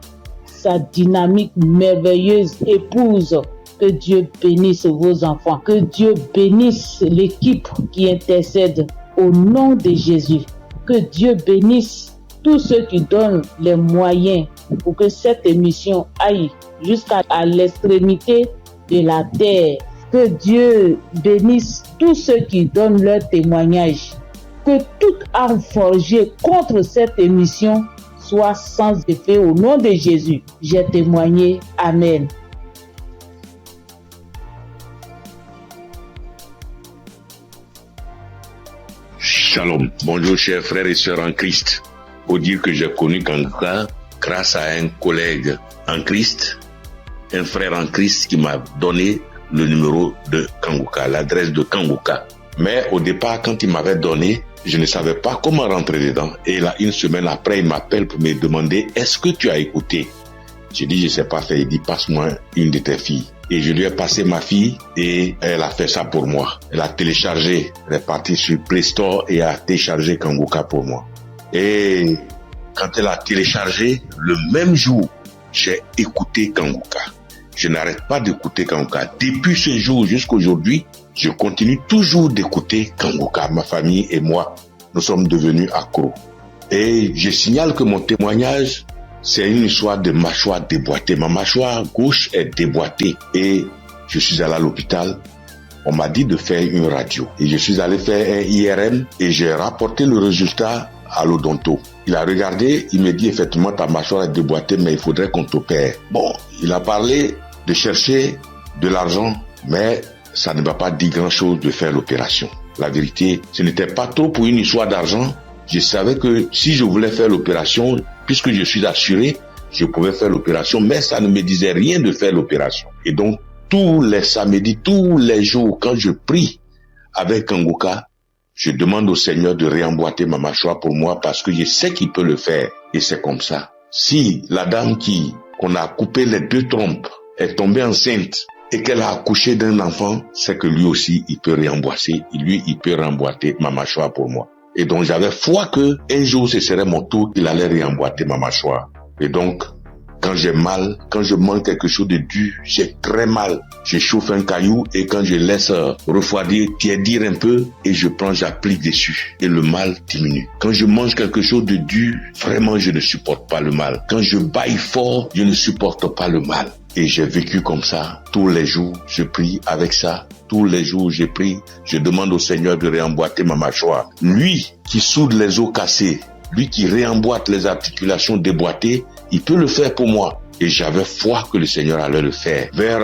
sa dynamique merveilleuse épouse. Que Dieu bénisse vos enfants. Que Dieu bénisse l'équipe qui intercède au nom de Jésus. Que Dieu bénisse tous ceux qui donnent les moyens pour que cette émission aille jusqu'à l'extrémité de la terre. Que Dieu bénisse tous ceux qui donnent leur témoignage. Que toute arme forgée contre cette émission soit sans effet au nom de Jésus. J'ai témoigné. Amen. Shalom. Bonjour chers frères et sœurs en Christ. Faut dire que j'ai connu Kanguka grâce à un collègue en Christ, un frère en Christ qui m'a donné le numéro de Kanguka, l'adresse de Kanguka. Mais au départ, quand il m'avait donné, je ne savais pas comment rentrer dedans. Et là, une semaine après, il m'appelle pour me demander, est-ce que tu as écouté? J'ai dit, je ne sais pas faire. Il dit, passe-moi une de tes filles. Et je lui ai passé ma fille et elle a fait ça pour moi. Elle a téléchargé, elle est partie sur Play Store et a téléchargé Kanguka pour moi. Et quand elle a téléchargé, le même jour, j'ai écouté Kanguka. Je n'arrête pas d'écouter Kanguka. Depuis ce jour jusqu'à aujourd'hui, je continue toujours d'écouter Kanguka. Ma famille et moi, nous sommes devenus accros. Et je signale que mon témoignage, c'est une histoire de mâchoire déboîtée. Ma mâchoire gauche est déboîtée et je suis allé à l'hôpital. On m'a dit de faire une radio. Et je suis allé faire un IRM et j'ai rapporté le résultat à l'odonto. Il a regardé, il me dit effectivement ta mâchoire est déboîtée mais il faudrait qu'on t'opère. Bon, il a parlé de chercher de l'argent mais ça ne m'a pas dit grand chose de faire l'opération. La vérité, ce n'était pas trop pour une histoire d'argent. Je savais que si je voulais faire l'opération, puisque je suis assuré, je pouvais faire l'opération, mais ça ne me disait rien de faire l'opération. Et donc, tous les samedis, tous les jours, quand je prie avec Kanguka, je demande au Seigneur de réemboîter ma mâchoire pour moi parce que je sais qu'il peut le faire. Et c'est comme ça. Si la dame qu'on a coupé les 2 trompes est tombée enceinte et qu'elle a accouché d'un enfant, c'est que lui aussi, il peut réemboîter. Lui, il peut réemboîter ma mâchoire pour moi. Et donc, j'avais foi que un jour, ce serait mon tour, il allait réemboîter ma mâchoire. Et donc, quand j'ai mal, quand je mange quelque chose de dur, j'ai très mal. Je chauffe un caillou et quand je laisse refroidir, tiédir un peu et j'applique dessus. Et le mal diminue. Quand je mange quelque chose de dur, vraiment, je ne supporte pas le mal. Quand je baille fort, je ne supporte pas le mal. Et j'ai vécu comme ça. Tous les jours, je prie avec ça. Tous les jours, je prie. Je demande au Seigneur de réemboîter ma mâchoire. Lui qui soude les os cassés, lui qui réemboîte les articulations déboîtées, il peut le faire pour moi. Et j'avais foi que le Seigneur allait le faire. Vers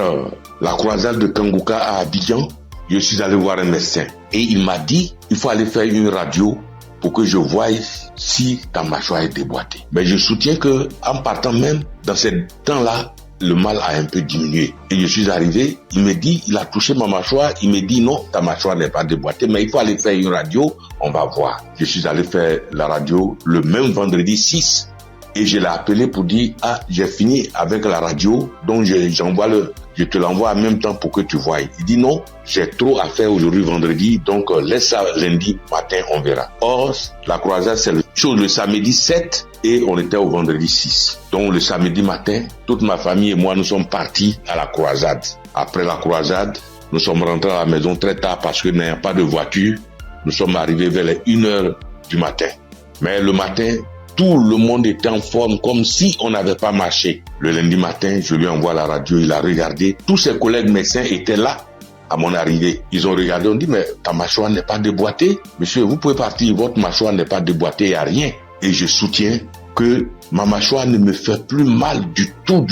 la croisade de Kanguka à Abidjan, je suis allé voir un médecin. Et il m'a dit, il faut aller faire une radio pour que je voie si ta mâchoire est déboîtée. Mais je soutiens que en partant même, dans ce temps-là, le mal a un peu diminué. Et je suis arrivé, il me dit, il a touché ma mâchoire, il me dit non, ta mâchoire n'est pas déboîtée, mais il faut aller faire une radio, on va voir. Je suis allé faire la radio le même vendredi 6 et je l'ai appelé pour dire, j'ai fini avec la radio, donc je te l'envoie en même temps pour que tu voies. Il dit non, j'ai trop à faire aujourd'hui vendredi, donc laisse ça lundi matin, on verra. Or, la croisade, c'est le samedi 7 et on était au vendredi 6. Donc le samedi matin, toute ma famille et moi, nous sommes partis à la croisade. Après la croisade, nous sommes rentrés à la maison très tard parce que n'ayant pas de voiture, nous sommes arrivés vers les 1h du matin. Mais le matin, Tout le monde était en forme, comme si on n'avait pas marché. Le lundi matin, je lui envoie la radio, il a regardé. Tous ses collègues médecins étaient là à mon arrivée. Ils ont regardé, on dit, mais ta mâchoire n'est pas déboîtée. Monsieur, vous pouvez partir, votre mâchoire n'est pas déboîtée, il n'y a rien. Et je soutiens que ma mâchoire ne me fait plus mal du tout.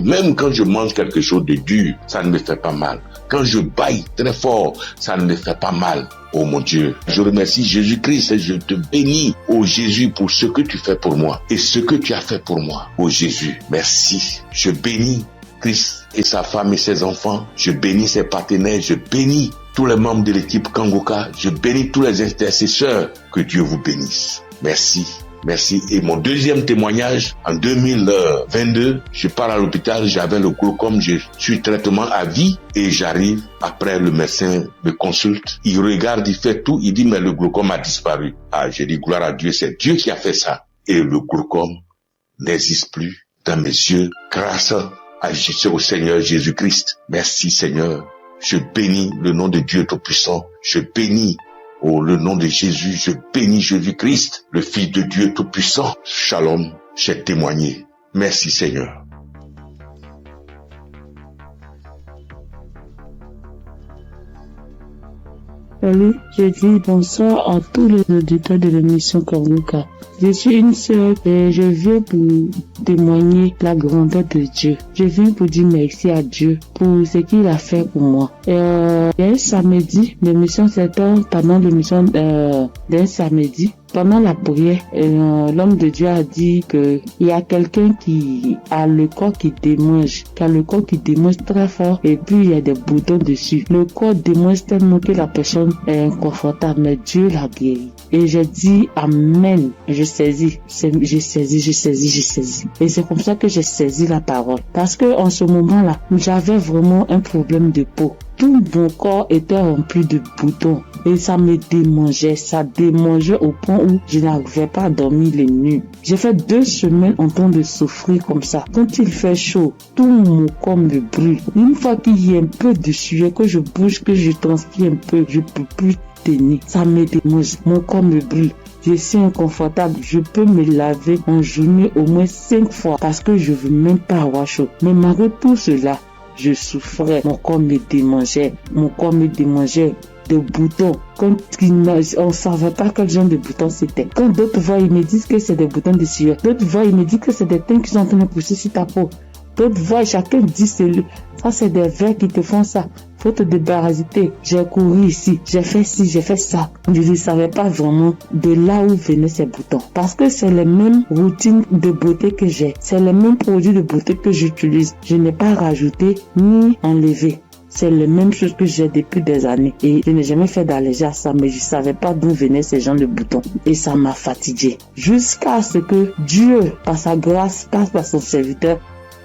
Même quand je mange quelque chose de dur, ça ne me fait pas mal. Quand je baille très fort, ça ne me fait pas mal. Oh mon Dieu, je remercie Jésus-Christ et je te bénis, oh Jésus, pour ce que tu fais pour moi et ce que tu as fait pour moi. Oh Jésus, merci. Je bénis Christ et sa femme et ses enfants. Je bénis ses partenaires. Je bénis tous les membres de l'équipe Kangoka. Je bénis tous les intercesseurs. Que Dieu vous bénisse. Merci. Merci. Et mon deuxième témoignage, en 2022, je pars à l'hôpital, j'avais le glaucome, je suis traitement à vie et j'arrive, après le médecin me consulte, il regarde, il fait tout, il dit mais le glaucome a disparu. Ah, j'ai dit gloire à Dieu, c'est Dieu qui a fait ça. Et le glaucome n'existe plus dans mes yeux grâce au Seigneur Jésus-Christ. Merci Seigneur. Je bénis le nom de Dieu Tout-Puissant. Je bénis le nom de Jésus, je bénis Jésus-Christ, le Fils de Dieu Tout-Puissant. Shalom, j'ai témoigné. Merci Seigneur. Salut, je dis bonsoir à tous les auditeurs de l'émission Kangoka. Je suis une sœur et je viens pour témoigner la grandeur de Dieu. Je viens pour dire merci à Dieu pour ce qu'il a fait pour moi. Il y a un samedi, l'émission c'était pendant l'émission d'un samedi. Pendant la prière, l'homme de Dieu a dit que il y a quelqu'un qui a le corps qui démange, très fort et puis il y a des boutons dessus. Le corps démange tellement que la personne est inconfortable, mais Dieu l'a guéri. Et j'ai dit amen. J'ai saisi. Et c'est comme ça que j'ai saisi la parole. Parce que en ce moment-là, j'avais vraiment un problème de peau. Tout mon corps était rempli de boutons et ça me démangeait. Ça démangeait au point où je n'arrivais pas à dormir les nuits. J'ai fait 2 semaines en train de souffrir comme ça. Quand il fait chaud, tout mon corps me brûle. Une fois qu'il y a un peu de sueur, que je bouge, que je transpire un peu, je peux plus tenir. Ça me démange. Mon corps me brûle. Je suis inconfortable. Je peux me laver en journée au moins 5 fois parce que je veux même pas avoir chaud. Mais malgré tout cela, je souffrais, mon corps me démangeait, de boutons. Quand on ne savait pas quel genre de boutons c'était. Quand d'autres voient, ils me disent que c'est des boutons de sueur. D'autres voient, ils me disent que c'est des teintes qui sont en train de pousser sur ta peau. D'autres voient, chacun dit ça c'est des vers qui te font ça. Faut te débarrasser. J'ai couru ici, j'ai fait ci, j'ai fait ça. Je ne savais pas vraiment de là où venaient ces boutons. Parce que c'est les mêmes routines de beauté que j'ai. C'est les mêmes produits de beauté que j'utilise. Je n'ai pas rajouté ni enlevé. C'est les mêmes choses que j'ai depuis des années. Et je n'ai jamais fait d'allergie à ça, mais je ne savais pas d'où venaient ces genres de boutons. Et ça m'a fatigué. Jusqu'à ce que Dieu, par sa grâce, passe par son serviteur,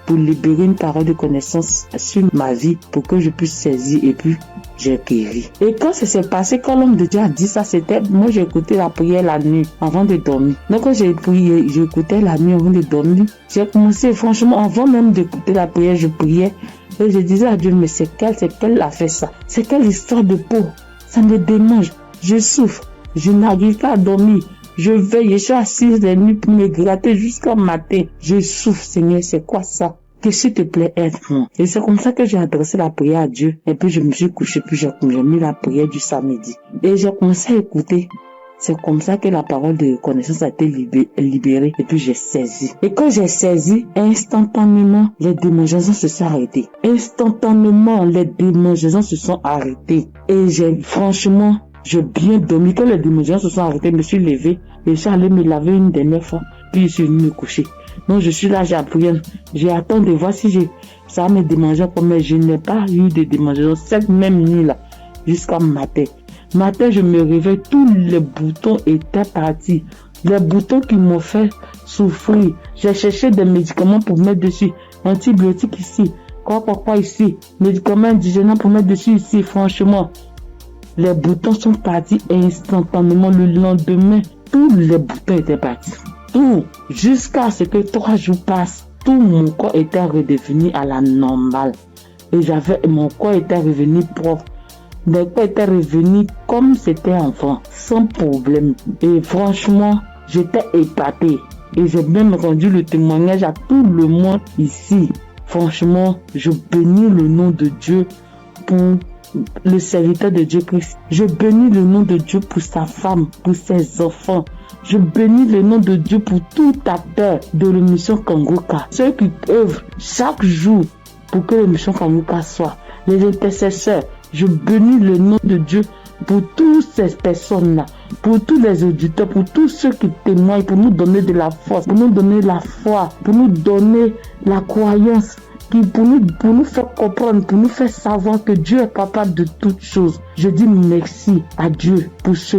pour libérer une parole de connaissance sur ma vie pour que je puisse saisir et puis j'ai guéri. Et quand ça s'est passé, quand l'homme de Dieu a dit ça, c'était, moi j'ai écouté la prière la nuit avant de dormir. Donc quand j'ai prié, j'écoutais la nuit avant de dormir. J'ai commencé, franchement, avant même d'écouter la prière, je priais et je disais à Dieu, mais c'est quelle a fait ça? C'est quelle histoire de peau? Ça me démange, je souffre, je n'arrive pas à dormir. Je veille, je suis assise les nuits pour me gratter jusqu'au matin. Je souffre, Seigneur, c'est quoi ça? Que s'il te plaît, aide-moi. Et c'est comme ça que j'ai adressé la prière à Dieu. Et puis je me suis couché, puis j'ai mis la prière du samedi. Et j'ai commencé à écouter. C'est comme ça que la parole de connaissance a été libérée. Et puis j'ai saisi. Et quand j'ai saisi, instantanément, les démangeaisons se sont arrêtées. Instantanément, les démangeaisons se sont arrêtées. Et j'ai bien dormi. Quand les démangeaisons se sont arrêtées, je me suis levé. Et je suis allé me laver une dernière fois. Puis je suis venu me coucher. Donc je suis là, j'ai appris. J'ai attendu de voir si ça me démangeait comme, mais je n'ai pas eu de démangeaison cette même nuit-là. Jusqu'à matin. Matin, je me réveille, tous les boutons étaient partis. Les boutons qui m'ont fait souffrir. J'ai cherché des médicaments pour mettre dessus. Antibiotiques ici. Quoi ici. Médicaments indigènes pour mettre dessus ici. Franchement. Les boutons sont partis instantanément. Le lendemain, tous les boutons étaient partis. Tout. Jusqu'à ce que 3 jours passent, tout mon corps était redevenu à la normale. Et mon corps était revenu propre. Mon corps était revenu comme c'était enfant, sans problème. Et franchement, j'étais épatée. Et j'ai même rendu le témoignage à tout le monde ici. Franchement, je bénis le nom de Dieu pour le serviteur de Dieu Christ. Je bénis le nom de Dieu pour sa femme, pour ses enfants. Je bénis le nom de Dieu pour tout acteur de l'émission Kangoka. Ceux qui œuvrent chaque jour pour que l'émission Kangoka soit. Les intercesseurs, je bénis le nom de Dieu pour toutes ces personnes-là, pour tous les auditeurs, pour tous ceux qui témoignent, pour nous donner de la force, pour nous donner la foi, pour nous donner la croyance, pour nous faire comprendre, pour nous faire savoir que Dieu est capable de toutes choses. Je dis merci à Dieu pour ce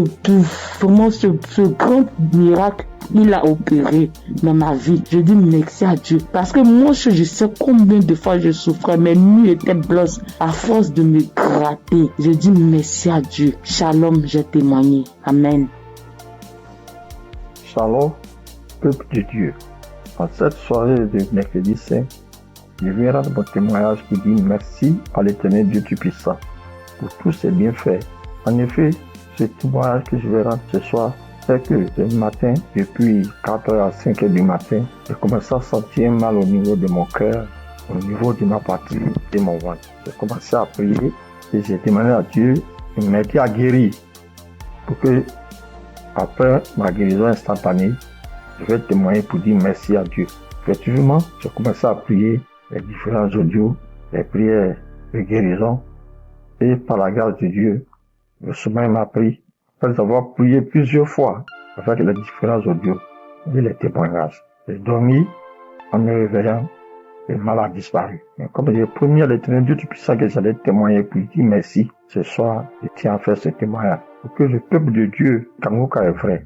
grand miracle qu'il a opéré dans ma vie. Je dis merci à Dieu. Parce que moi, je sais combien de fois je souffrais. Mes nuits étaient blanches à force de me gratter. Je dis merci à Dieu. Shalom, j'ai témoigné. Amen. Shalom, peuple de Dieu. En cette soirée de mercredi saint, je viens rendre mon témoignage pour dire merci à l'Éternel Dieu Tout-Puissant pour tous ses bienfaits. En effet, ce témoignage que je vais rendre ce soir, c'est que le matin, depuis 4h à 5h du matin, j'ai commencé à sentir mal au niveau de mon cœur, au niveau de ma partie, de mon ventre. J'ai commencé à prier et j'ai demandé à Dieu de m'aider à guérir pour que, après ma guérison instantanée, je vais témoigner pour dire merci à Dieu. Effectivement, j'ai commencé à prier les différents audios, les prières de guérison, et par la grâce de Dieu, le sommeil m'a pris. Après avoir prié plusieurs fois avec les différents audios et les témoignages, j'ai dormi en me réveillant, le mal a disparu. Mais comme j'ai promis à l'Éternel Dieu Tout-Puissant que j'allais témoigner pour lui dire merci, ce soir, je tiens à faire ce témoignage pour que le peuple de Dieu, Kangoka est vrai.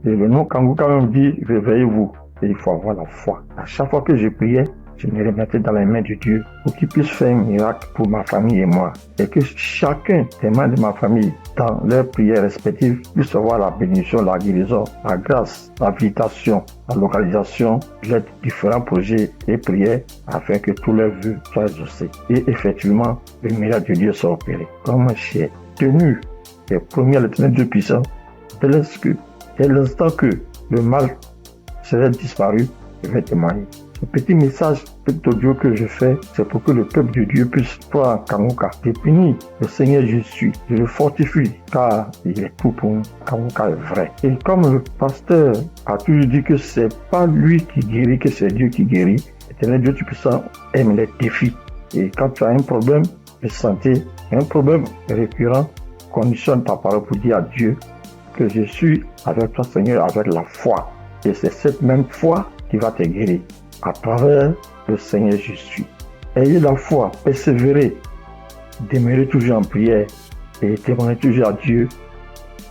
Et le nom Kangoka même dit, réveillez-vous. Et il faut avoir la foi. À chaque fois que je priais, je me remettais dans les mains de Dieu pour qu'il puisse faire un miracle pour ma famille et moi. Et que chacun des membres de ma famille, dans leurs prières respectives, puisse avoir la bénédiction, la guérison, la grâce, la visitation, la localisation, les différents projets et prières afin que tous leurs vœux soient exaucés. Et effectivement, le miracle de Dieu soit opéré. Comme j'ai tenu et promis à l'Éternel Dieu puissant, dès l'instant que le mal serait disparu, je vais témoigner. Ce petit message, petit audio que je fais, c'est pour que le peuple de Dieu puisse croire en Kangoka. Je bénis le Seigneur Jésus, je le fortifie, car il est tout pour nous. Kangoka est vrai. Et comme le pasteur a toujours dit que c'est pas lui qui guérit, que c'est Dieu qui guérit, l'Éternel Dieu Tout-Puissant aime les défis. Et quand tu as un problème de santé, un problème récurrent, conditionne ta parole pour dire à Dieu que je suis avec toi, Seigneur, avec la foi. Et c'est cette même foi qui va te guérir. À travers le Seigneur Jésus. Ayez la foi, persévérez, demeurez toujours en prière et témoignez toujours à Dieu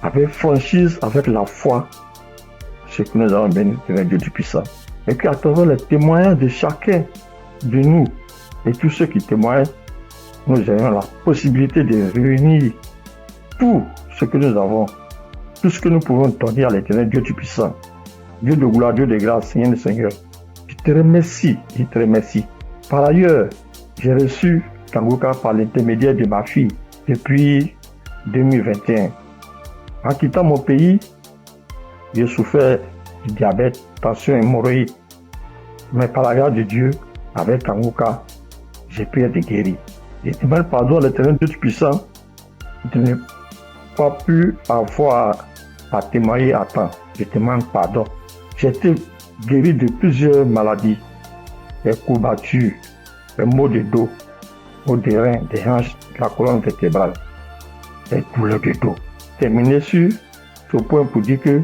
avec franchise, avec la foi, ce que nous avons béni de Dieu Tout-Puissant. Et qu'à travers les témoignages de chacun de nous et tous ceux qui témoignent, nous ayons la possibilité de réunir tout ce que nous avons, tout ce que nous pouvons donner à l'Éternel Dieu Tout-Puissant. Dieu de gloire, Dieu de grâce, Seigneur le Seigneur. Je te remercie. Par ailleurs, j'ai reçu Kangoka par l'intermédiaire de ma fille depuis 2021. En quittant mon pays, j'ai souffert du diabète, tension, hémorroïde. Mais par la grâce de Dieu, avec Kangoka, j'ai pu être guéri. Je demande pardon à l'Éternel Dieu Tout-Puissant de ne pas pu avoir à témoigner à temps. Je demande pardon. J'ai été guéri de plusieurs maladies, des courbatures, des maux de dos, maux des reins, des hanches, de la colonne vertébrale, des douleurs de dos. Terminé sur ce point pour dire que,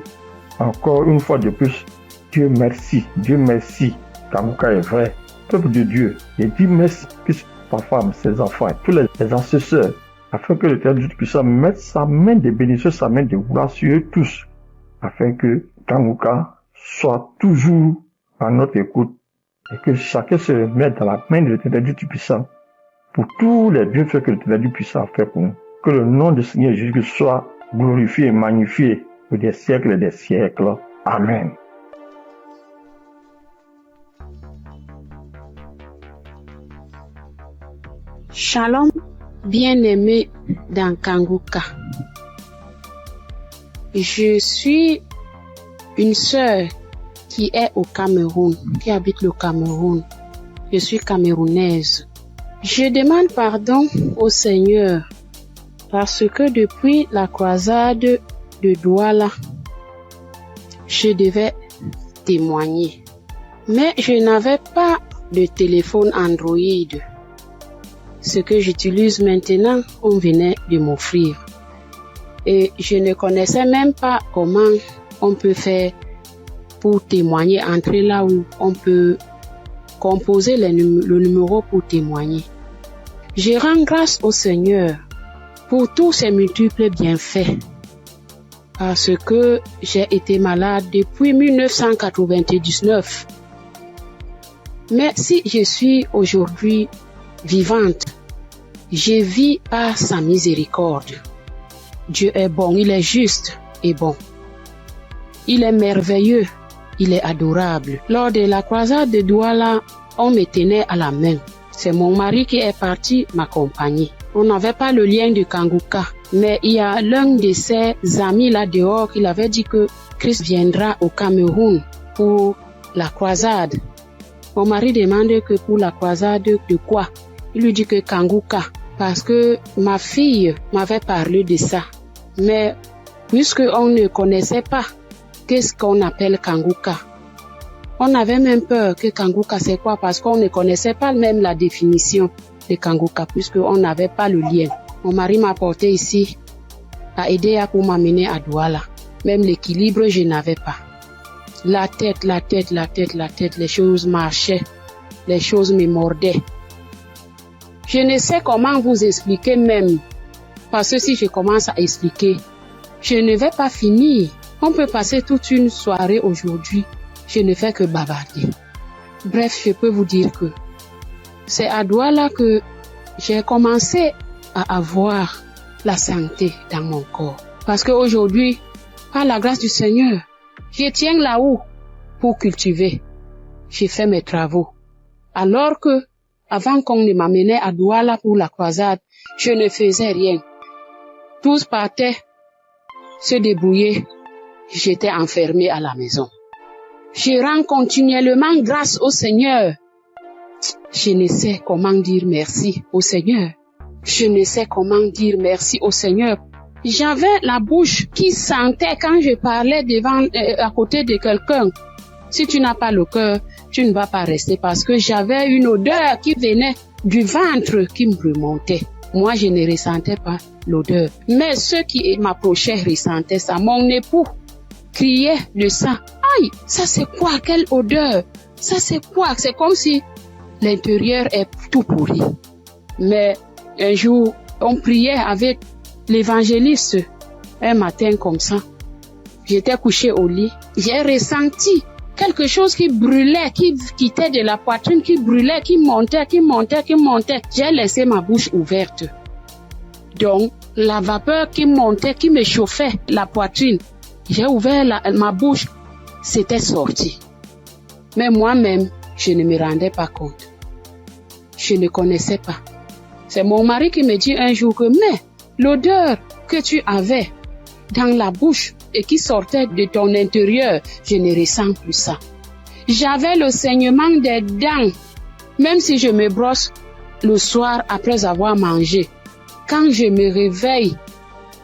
encore une fois de plus, Dieu merci, Kangoka est vrai, peuple de Dieu, et dis merci que ta femme, ses enfants, et tous les ancesteurs, afin que l'Éternel Dieu puisse mettre sa main de bénédiction, sa main de gloire sur eux tous, afin que Kangoka soit toujours à notre écoute et que chacun se remette dans la main de l'Éternel Dieu Tout-Puissant pour tous les bienfaits que l'Éternel Dieu Puissant a fait pour nous. Que le nom du Seigneur Jésus soit glorifié et magnifié pour des siècles et des siècles. Amen. Shalom, bien-aimé dans Kangoka. Je suis une sœur qui est au Cameroun, qui habite le Cameroun. Je suis camerounaise. Je demande pardon au Seigneur parce que depuis la croisade de Douala, je devais témoigner. Mais je n'avais pas de téléphone Android. Ce que j'utilise maintenant, on venait de m'offrir. Et je ne connaissais même pas comment on peut faire pour témoigner, entrer là où on peut composer le numéro pour témoigner. Je rends grâce au Seigneur pour tous ses multiples bienfaits. Parce que j'ai été malade depuis 1999. Mais si je suis aujourd'hui vivante, je vis par sa miséricorde. Dieu est bon, il est juste et bon. Il est merveilleux, il est adorable. Lors de la croisade de Douala, on me tenait à la main. C'est mon mari qui est parti m'accompagner. On n'avait pas le lien de Kanguka, mais il y a l'un de ses amis là dehors qui avait dit que Christ viendra au Cameroun pour la croisade. Mon mari demande que pour la croisade de quoi? Il lui dit que Kanguka, parce que ma fille m'avait parlé de ça. Mais puisque on ne connaissait pas qu'est-ce qu'on appelle Kanguka, on avait même peur que Kanguka c'est quoi, parce qu'on ne connaissait pas même la définition de Kanguka, puisqu'on n'avait pas le lien. Mon mari m'a porté ici, a aidé à pour m'amener à Douala. Même l'équilibre, je n'avais pas. La tête, les choses marchaient, les choses me mordaient. Je ne sais comment vous expliquer même, parce que si je commence à expliquer, je ne vais pas finir. On peut passer toute une soirée aujourd'hui, je ne fais que bavarder. Bref, je peux vous dire que c'est à Douala que j'ai commencé à avoir la santé dans mon corps. Parce qu'aujourd'hui, par la grâce du Seigneur, je tiens là-haut pour cultiver. J'ai fait mes travaux. Alors que, avant qu'on ne m'amenait à Douala pour la croisade, je ne faisais rien. Tous partaient se débrouiller. J'étais enfermée à la maison. Je rends continuellement grâce au Seigneur. Je ne sais comment dire merci au Seigneur. Je ne sais comment dire merci au Seigneur. J'avais la bouche qui sentait quand je parlais à côté de quelqu'un. Si tu n'as pas le cœur, tu ne vas pas rester, parce que j'avais une odeur qui venait du ventre qui me remontait. Moi, je ne ressentais pas l'odeur. Mais ceux qui m'approchaient ressentaient ça. Mon époux criait de ça. Aïe, ça c'est quoi? Quelle odeur? Ça c'est quoi? C'est comme si l'intérieur est tout pourri. Mais un jour, on priait avec l'évangéliste. Un matin comme ça, j'étais couchée au lit. J'ai ressenti quelque chose qui brûlait, qui quittait de la poitrine, qui brûlait, qui montait. J'ai laissé ma bouche ouverte. Donc, la vapeur qui montait, qui me chauffait la poitrine, j'ai ouvert ma bouche, c'était sorti. Mais moi-même, je ne me rendais pas compte. Je ne connaissais pas. C'est mon mari qui me dit un jour que, mais l'odeur que tu avais dans la bouche et qui sortait de ton intérieur, je ne ressens plus ça. J'avais le saignement des dents, même si je me brosse le soir après avoir mangé. Quand je me réveille,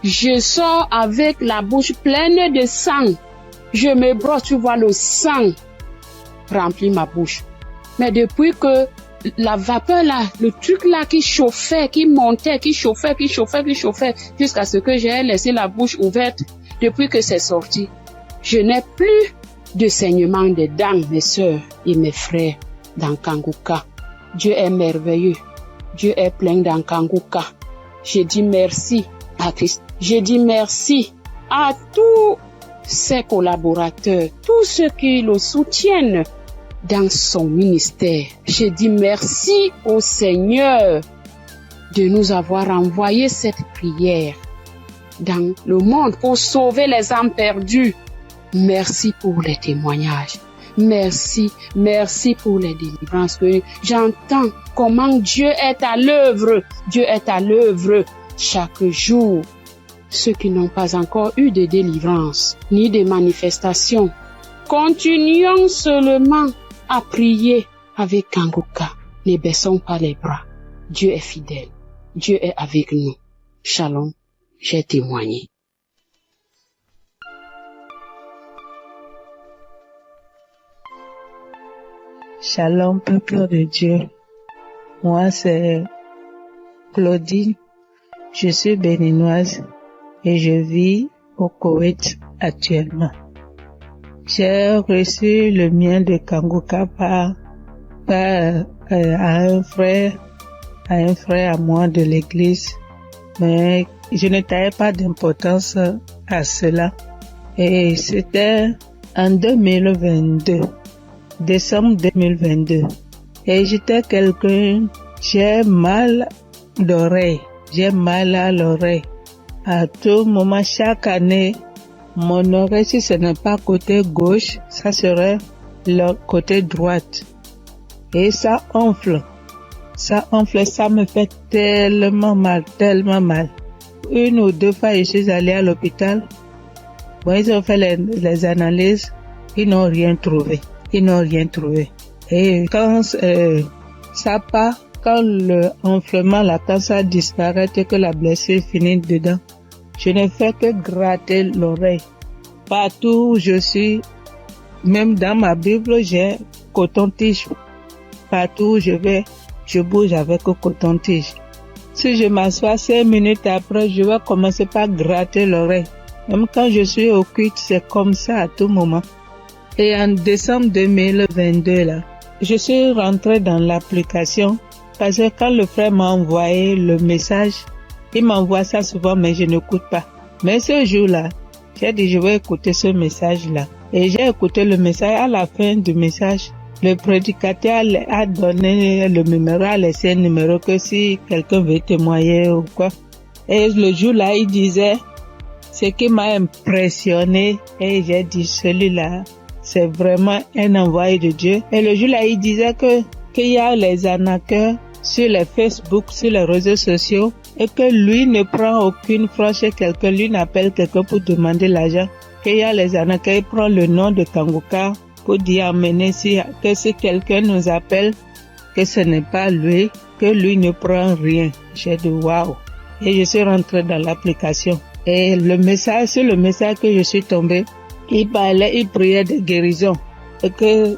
je sors avec la bouche pleine de sang. Je me brosse, tu vois, le sang remplit ma bouche. Mais depuis que la vapeur là, le truc là qui chauffait, qui montait, qui chauffait, jusqu'à ce que j'ai laissé la bouche ouverte, depuis que c'est sorti, je n'ai plus de saignement des dents, mes sœurs et mes frères dans Kanguka. Dieu est merveilleux. Dieu est plein dans Kanguka. Je dis merci à Christ. Je dis merci à tous ses collaborateurs, tous ceux qui le soutiennent dans son ministère. Je dis merci au Seigneur de nous avoir envoyé cette prière dans le monde pour sauver les âmes perdues. Merci pour les témoignages. Merci pour les délivrances que j'entends comment Dieu est à l'œuvre. Dieu est à l'œuvre chaque jour. ceux qui n'ont pas encore eu de délivrance, ni de manifestation. Continuons seulement à prier avec Kanguka. Ne baissons pas les bras. Dieu est fidèle. Dieu est avec nous. Shalom, j'ai témoigné. Shalom, peuple de Dieu. Moi, c'est Claudine. Je suis béninoise et je vis au Koweït actuellement. J'ai reçu le mien de Kanguka par un frère à moi de l'église, mais je ne taillais pas d'importance à cela. Et c'était en 2022, décembre 2022. Et j'étais quelqu'un, j'ai mal d'oreille, j'ai mal à l'oreille. À tout moment, chaque année, mon oreille, si ce n'est pas côté gauche, ça serait le côté droite. Et ça enfle, ça me fait tellement mal. Une ou deux fois, je suis allée à l'hôpital. Bon, ils ont fait les analyses, ils n'ont rien trouvé. Et quand ça part, quand le enflement, quand ça disparaît et que la blessure finit dedans, je ne fais que gratter l'oreille. Partout où je suis, même dans ma Bible, j'ai coton-tige. Partout où je vais, je bouge avec le coton-tige. Si je m'assois 5 minutes après, je vais commencer par gratter l'oreille. Même quand je suis au culte, c'est comme ça à tout moment. Et en décembre 2022, là, je suis rentrée dans l'application parce que quand le frère m'a envoyé le message, il m'envoie ça souvent, mais je n'écoute pas. Mais ce jour-là, j'ai dit, je vais écouter ce message-là. Et j'ai écouté le message. À la fin du message, le prédicateur a donné le numéro, a laissé un numéro que si quelqu'un veut témoigner ou quoi. Et le jour-là, il disait, ce qui m'a impressionné, et j'ai dit, celui-là, c'est vraiment un envoyé de Dieu. Et le jour-là, il disait qu'il y a les arnaqueurs sur les Facebook, sur les réseaux sociaux, et que lui ne prend aucune franche chez quelqu'un, lui n'appelle quelqu'un pour demander l'argent. Qu'il y a les arnaqueurs, il prend le nom de Kanguka pour dire amener que si quelqu'un nous appelle, que ce n'est pas lui, que lui ne prend rien. J'ai dit waouh. Et je suis rentrée dans l'application. Et sur le message que je suis tombée, il priait de guérison. Et que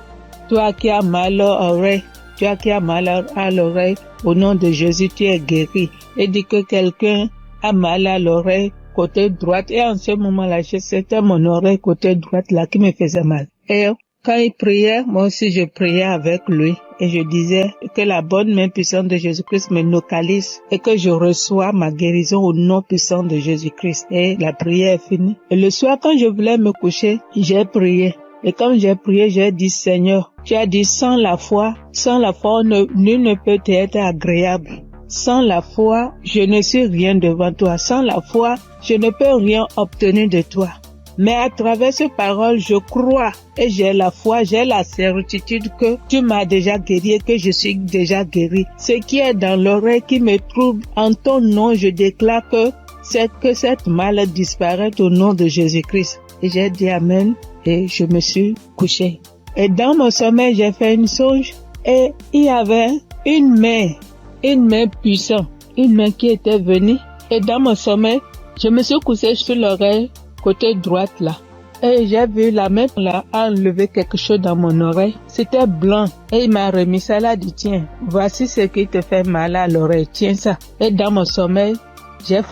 toi qui as mal à l'oreille, au nom de Jésus, tu es guéri. Et dit que quelqu'un a mal à l'oreille côté droite. Et en ce moment-là, c'était mon oreille côté droite là qui me faisait mal. Et quand il priait, moi aussi je priais avec lui. Et je disais que la bonne main puissante de Jésus-Christ me localise et que je reçois ma guérison au nom puissant de Jésus-Christ. Et la prière est finie. Et le soir, quand je voulais me coucher, j'ai prié. Et quand j'ai prié, j'ai dit, Seigneur, tu as dit, sans la foi, nul ne peut être agréable. Sans la foi, je ne suis rien devant toi. Sans la foi, je ne peux rien obtenir de toi. Mais à travers ces paroles, je crois et j'ai la foi, j'ai la certitude que tu m'as déjà guéri et que je suis déjà guéri. Ce qui est dans l'oreille qui me trouble, en ton nom, je déclare que cette maladie disparaît au nom de Jésus-Christ. Et j'ai dit Amen et je me suis couché. Et dans mon sommeil, j'ai fait une songe et il y avait une main puissante, une main qui était venue. Et dans mon sommeil, je me suis couché sur l'oreille côté droite là. Et j'ai vu la main là enlever quelque chose dans mon oreille. C'était blanc. Et il m'a remis ça là, dit tiens, voici ce qui te fait mal à l'oreille, tiens ça. Et dans mon sommeil, j'ai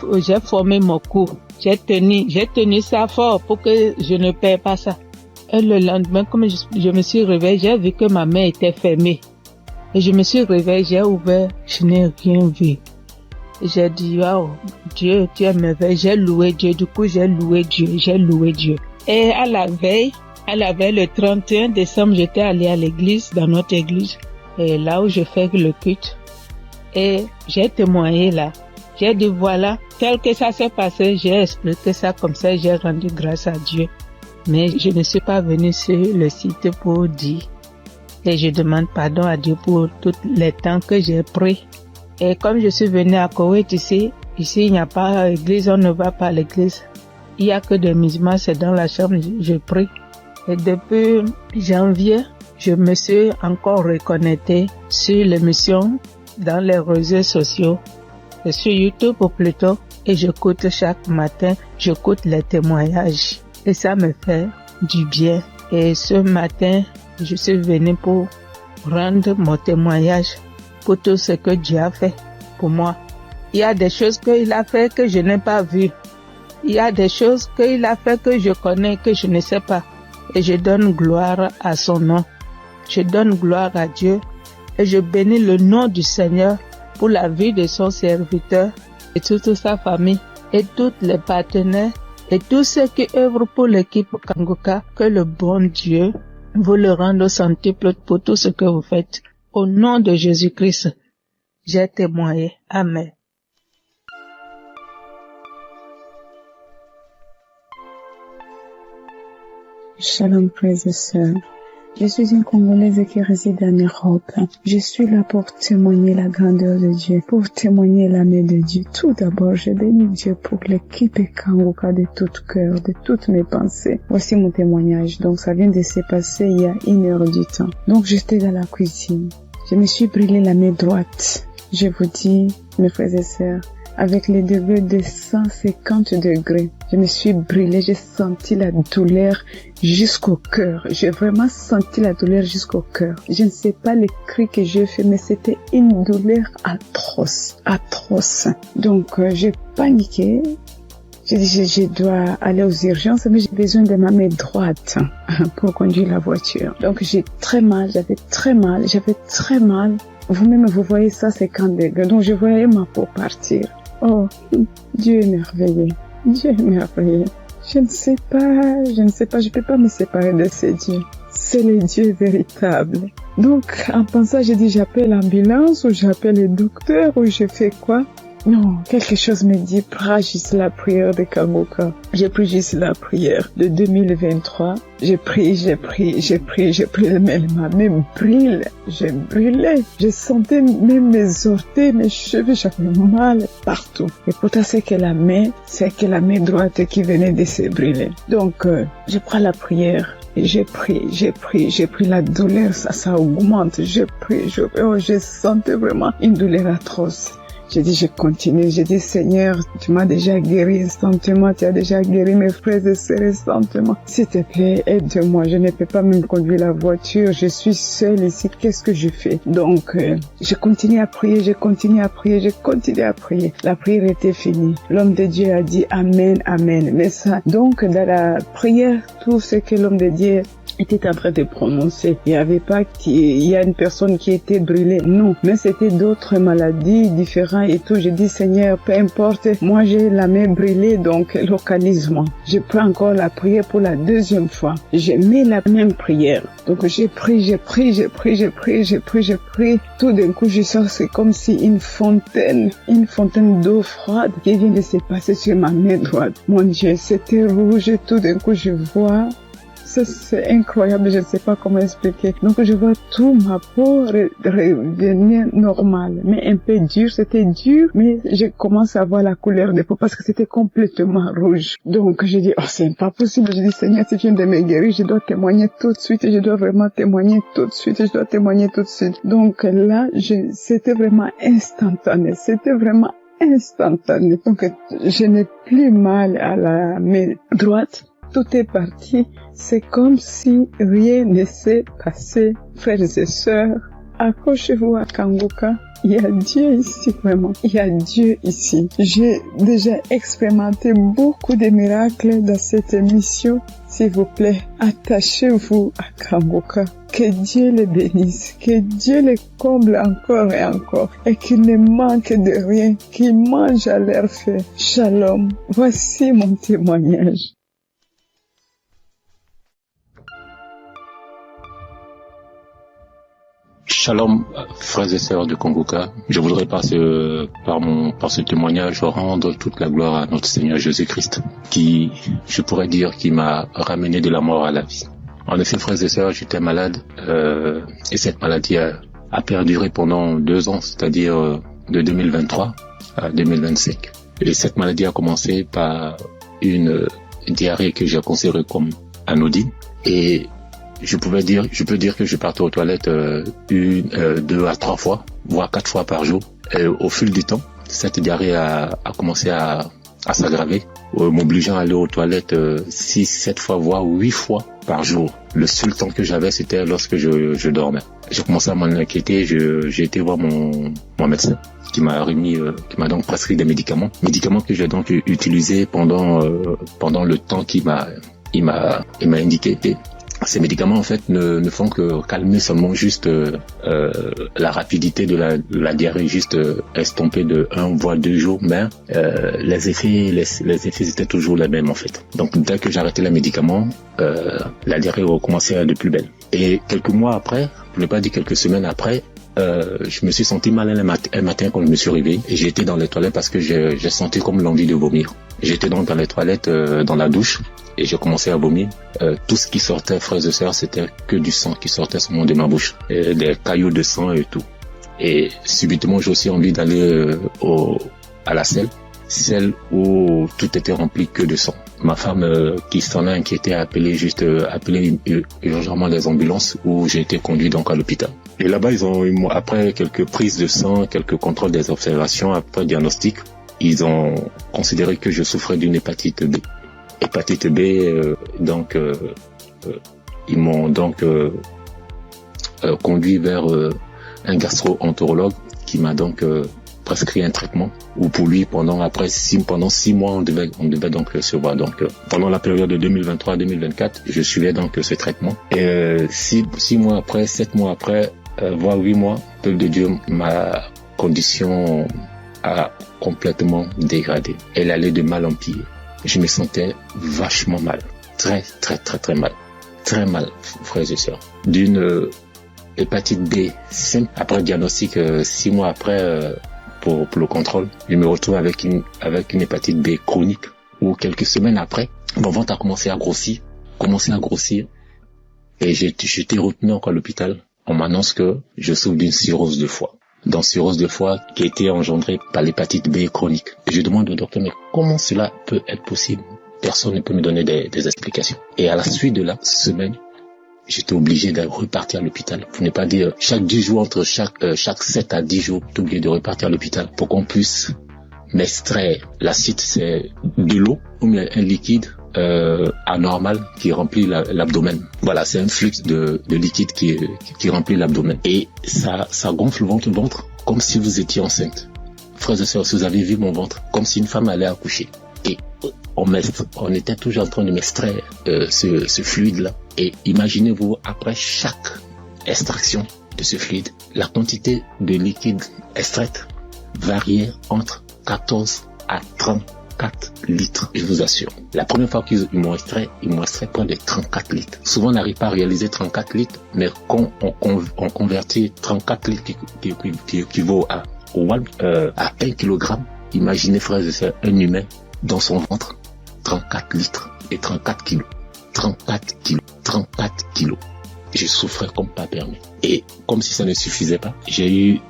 formé mon cou. J'ai tenu ça fort pour que je ne perds pas ça. Et le lendemain, comme je me suis réveillée, j'ai vu que ma main était fermée. Et je me suis réveillée, j'ai ouvert, je n'ai rien vu. J'ai dit, waouh, Dieu, tu es merveilleux. J'ai loué Dieu. Du coup, j'ai loué Dieu. Et à la veille, le 31 décembre, j'étais allée à l'église, dans notre église, et là où je fais le culte. Et j'ai témoigné là. J'ai dit, voilà, tel que ça s'est passé, j'ai expliqué ça comme ça, j'ai rendu grâce à Dieu. Mais je ne suis pas venue sur le site pour dire. Et je demande pardon à Dieu pour tous les temps que j'ai pris. Et comme je suis venue à Koweït ici, Ici, il n'y a pas d'église, on ne va pas à l'église. Il n'y a que des musulmans, c'est dans la chambre, je prie. Et depuis janvier, je me suis encore reconnectée sur l'émission dans les réseaux sociaux, sur YouTube plutôt, et j'écoute chaque matin, j'écoute les témoignages. Et ça me fait du bien. Et ce matin, je suis venue pour rendre mon témoignage pour tout ce que Dieu a fait pour moi. Il y a des choses qu'il a fait que je n'ai pas vues. Il y a des choses qu'il a fait que je connais, que je ne sais pas. Et je donne gloire à son nom. Je donne gloire à Dieu. Et je bénis le nom du Seigneur pour la vie de son serviteur et toute sa famille et tous les partenaires et tous ceux qui œuvrent pour l'équipe Kanguka. Que le bon Dieu vous le rende au centuple pour tout ce que vous faites. Au nom de Jésus-Christ, j'ai témoigné. Amen. Shalom, frères et sœurs. Je suis une Congolaise qui réside en Europe. Je suis là pour témoigner la grandeur de Dieu, pour témoigner la main de Dieu. Tout d'abord, je bénis Dieu pour l'équipe Kanguka de tout cœur, de toutes mes pensées. Voici mon témoignage. Donc, ça vient de se passer il y a 1 heure du temps. Donc, j'étais dans la cuisine. Je me suis brûlé la main droite. Je vous dis, mes frères et sœurs, avec les degrés de 150 degrés. Je me suis brûlée, j'ai senti la douleur jusqu'au cœur. J'ai vraiment senti la douleur jusqu'au cœur. Je ne sais pas les cris que j'ai fait, mais c'était une douleur atroce, atroce. Donc, j'ai paniqué. J'ai dit, je dois aller aux urgences, mais j'ai besoin de ma main droite pour conduire la voiture. Donc, j'ai très mal, j'avais très mal. Vous-même, vous voyez ça, 50 degrés. Donc, je voyais ma peau partir. Oh, Dieu est merveilleux. Dieu est merveilleux. Je ne sais pas, je peux pas me séparer de ce Dieu. C'est le Dieu véritable. Donc, en pensant, j'ai dit, j'appelle l'ambulance ou j'appelle le docteur ou je fais quoi? Non, quelque chose me dit, prie juste la prière de Kanguka. J'ai pris juste la prière de 2023. J'ai pris, mais ma main brûle. J'ai brûlé. Je sentais même mes orteils, mes cheveux, j'avais mal partout. Et pourtant, c'est que la main droite qui venait de se brûler. Donc, je prends la prière. J'ai pris la douleur, ça augmente. Je sentais vraiment une douleur atroce. J'ai dit, je continue. J'ai dit, Seigneur, tu m'as déjà guéri instantanément. Tu as déjà guéri mes frères et sœurs instantanément. S'il te plaît, aide-moi. Je ne peux pas même conduire la voiture. Je suis seule ici. Qu'est-ce que je fais? Donc, je continue à prier. La prière était finie. L'homme de Dieu a dit Amen, Amen. Mais ça, donc, dans la prière, tout ce que l'homme de Dieu était en train de prononcer. Il n'y avait pas il y a une personne qui était brûlée. Non. Mais c'était d'autres maladies différentes et tout. J'ai dit, Seigneur, peu importe. Moi, j'ai la main brûlée, donc localise-moi. Je prends encore la prière pour la deuxième fois. J'ai mis la même prière. Donc, j'ai pris. Tout d'un coup, je sens, c'est comme si une fontaine d'eau froide qui vient de se passer sur ma main droite. Mon Dieu, c'était rouge. Tout d'un coup, je vois. C'est incroyable, je ne sais pas comment expliquer. Donc, je vois tout ma peau revenir normale, mais un peu dur. C'était dur, mais je commence à voir la couleur des peaux parce que c'était complètement rouge. Donc, je dis, oh, c'est pas possible. Je dis, Seigneur, si tu viens de me guérir, je dois témoigner tout de suite. Je dois vraiment témoigner tout de suite. Donc, là, c'était vraiment instantané. Donc, je n'ai plus mal à la main droite. Tout est parti. C'est comme si rien ne s'est passé. Frères et sœurs, accrochez-vous à Kanguka. Il y a Dieu ici, vraiment. Il y a Dieu ici. J'ai déjà expérimenté beaucoup de miracles dans cette émission. S'il vous plaît, attachez-vous à Kanguka. Que Dieu le bénisse, que Dieu le comble encore et encore, et qu'il ne manque de rien, qu'il mange à leur faim. Shalom. Voici mon témoignage. Shalom, frères et sœurs de Kanguka. Je voudrais par ce témoignage rendre toute la gloire à notre Seigneur Jésus-Christ, qui m'a ramené de la mort à la vie. En effet, frères et sœurs, j'étais malade, et cette maladie a perduré pendant 2 ans, c'est-à-dire de 2023 à 2025. Et cette maladie a commencé par une diarrhée que j'ai considérée comme anodine. Et je peux dire que je partais aux toilettes 1, 2 à 3 fois, voire 4 fois par jour. Et au fil du temps, cette diarrhée a commencé à s'aggraver, m'obligeant à aller aux toilettes 6, 7 fois, voire 8 fois par jour. Le seul temps que j'avais, c'était lorsque je dormais. J'ai commencé à m'en inquiéter, j'ai été voir mon médecin qui m'a donc prescrit des médicaments que j'ai donc utilisés pendant le temps qu'il m'a indiqué. Et ces médicaments en fait ne font que calmer seulement juste la rapidité de la diarrhée, juste estomper de 1 voire 2 jours, mais les effets étaient toujours les mêmes en fait. Donc dès que j'arrêtais les médicaments, la diarrhée recommençait de plus belle. Et quelques mois après, pour ne pas dire quelques semaines après, je me suis senti mal un matin quand je me suis réveillé et j'ai été dans les toilettes parce que j'ai senti comme l'envie de vomir. J'étais donc dans les toilettes, dans la douche, et j'ai commencé à vomir. Tout ce qui sortait, frères et sœurs, c'était que du sang qui sortait seulement de ma bouche, des caillots de sang et tout. Et subitement, j'ai aussi envie d'aller à la selle, celle où tout était rempli que de sang. Ma femme, qui s'en a inquiété, a appelé urgemment les ambulances, où j'ai été conduit donc à l'hôpital. Et là-bas, après quelques prises de sang, quelques contrôles des observations, après diagnostic, ils ont considéré que je souffrais d'une hépatite B. Hépatite B, ils m'ont donc conduit vers un gastro-entérologue qui m'a donc prescrit un traitement où pour lui pendant 6 mois on devait donc le recevoir. Donc pendant la période de 2023-2024, je suivais donc ce traitement. Et 6 mois après, 7 mois après, voire 8 mois, peuple de Dieu, ma condition a complètement dégradé. Elle allait de mal en pire. Je me sentais vachement mal. Très, très, très, très mal. Très mal, frères et sœurs. D'une hépatite B simple, après diagnostic, 6 mois après, pour le contrôle, je me retrouve avec une hépatite B chronique, où quelques semaines après, mon ventre a commencé à grossir, et j'ai été retenu encore à l'hôpital. On m'annonce que je souffre d'une cirrhose de foie. Dans cirrhose de foie qui a été engendrée par l'hépatite B chronique. Et je demande au docteur, mais comment cela peut être possible? Personne ne peut me donner des explications. Et à la suite de la semaine, j'étais obligé de repartir à l'hôpital. Pour ne pas dire chaque 10 jours, entre chaque 7 à 10 jours, j'étais obligé de repartir à l'hôpital pour qu'on puisse m'extraire. L'acide, c'est de l'eau ou un liquide anormal qui remplit l'abdomen. Voilà, c'est un flux de liquide qui remplit l'abdomen. Et ça gonfle votre ventre comme si vous étiez enceinte. Frères et sœurs, si vous avez vu mon ventre, comme si une femme allait accoucher. Et on était toujours en train de m'extraire ce fluide-là. Et imaginez-vous, après chaque extraction de ce fluide, la quantité de liquide extraite variait entre 14 à 34 litres, je vous assure. La première fois qu'ils m'ont extrait près de 34 litres. Souvent, on n'arrive pas à réaliser 34 litres, mais quand on convertit 34 litres qui équivaut à 1 kilogramme, imaginez, frères et sœurs, un humain dans son ventre, 34 litres et 34 kilos. 34 kilos. Je souffrais comme pas permis. Et comme si ça ne suffisait pas, j'ai eu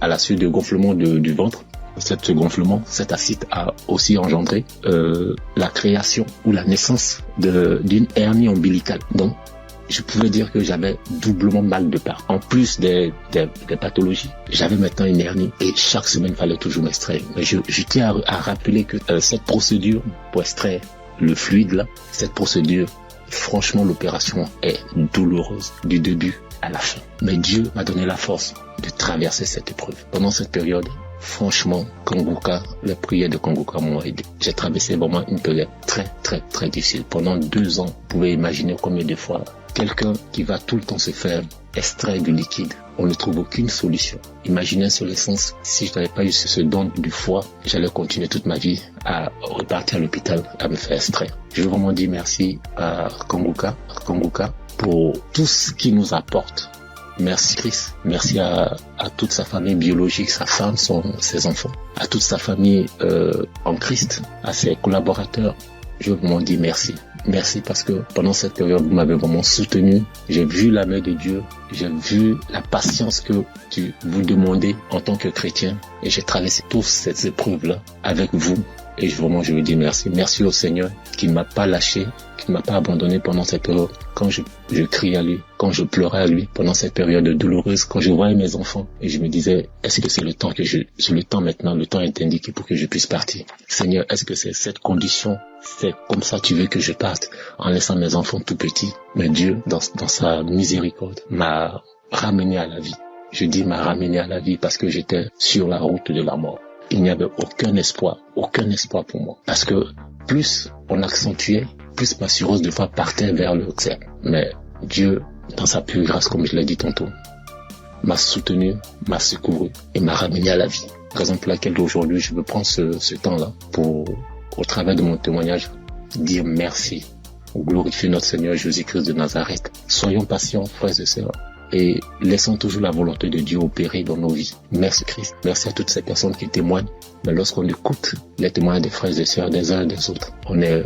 à la suite du gonflement du ventre, ce gonflement, cet acide a aussi engendré la création ou la naissance d'une hernie ombilicale. Donc, je pouvais dire que j'avais doublement mal de part. En plus des pathologies, j'avais maintenant une hernie et chaque semaine, il fallait toujours m'extraire. Mais je tiens à rappeler que cette procédure pour extraire le fluide là, cette procédure, franchement, l'opération est douloureuse du début à la fin. Mais Dieu m'a donné la force de traverser cette épreuve. Pendant cette période, franchement, Kanguka, les prières de Kanguka m'ont aidé. J'ai traversé vraiment une période très, très, très difficile. Pendant 2 ans, vous pouvez imaginer combien de fois quelqu'un qui va tout le temps se faire extraire du liquide, on ne trouve aucune solution. Imaginez un seul essence, si je n'avais pas eu ce don du foie, j'allais continuer toute ma vie à repartir à l'hôpital, à me faire extraire. Je veux vraiment dire merci à Kanguka pour tout ce qu'il nous apporte. Merci Christ, merci à toute sa famille biologique, sa femme, ses enfants, à toute sa famille en Christ, à ses collaborateurs. Je veux vraiment dire merci. Merci parce que pendant cette période, vous m'avez vraiment soutenu. J'ai vu la main de Dieu. J'ai vu la patience que vous demandez en tant que chrétien. Et j'ai traversé toutes ces épreuves-là avec vous. Et vraiment, je veux dire merci. Merci au Seigneur qui ne m'a pas lâché, qui ne m'a pas abandonné pendant cette période. Quand je criais à lui, quand je pleurais à lui, pendant cette période douloureuse, quand je voyais mes enfants, et je me disais, est-ce que c'est le temps maintenant, le temps est indiqué pour que je puisse partir. Seigneur, est-ce que c'est cette condition, c'est comme ça tu veux que je parte, en laissant mes enfants tout petits? Mais Dieu, dans sa miséricorde, m'a ramené à la vie. Je dis m'a ramené à la vie parce que j'étais sur la route de la mort. Il n'y avait aucun espoir pour moi. Parce que plus on accentuait, plus ma cirrhose de foie partait vers le cercle. Mais Dieu, dans sa pure grâce, comme je l'ai dit tantôt, m'a soutenu, m'a secouru et m'a ramené à la vie. Raison pour laquelle aujourd'hui, je veux prendre ce temps-là pour, au travers de mon témoignage, dire merci, glorifier notre Seigneur Jésus-Christ de Nazareth. Soyons patients, frères et sœurs, et laissons toujours la volonté de Dieu opérer dans nos vies. Merci Christ. Merci à toutes ces personnes qui témoignent. Mais lorsqu'on écoute les témoignages des frères et sœurs des uns et des autres, on est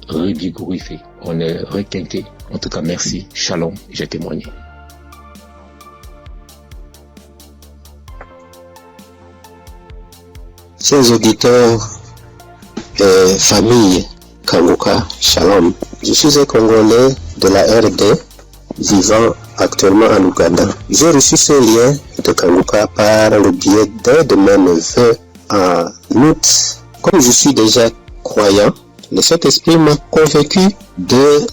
revigorifié, on est requinqué. En tout cas, merci. Shalom, j'ai témoigné. Chers auditeurs et famille Kanguka, Shalom. Je suis un Congolais de la RD vivant actuellement en Ouganda. J'ai reçu ce lien de Kanguka par le biais d'un de mes neveux en août. Comme je suis déjà croyant, le Saint-Esprit m'a convaincu de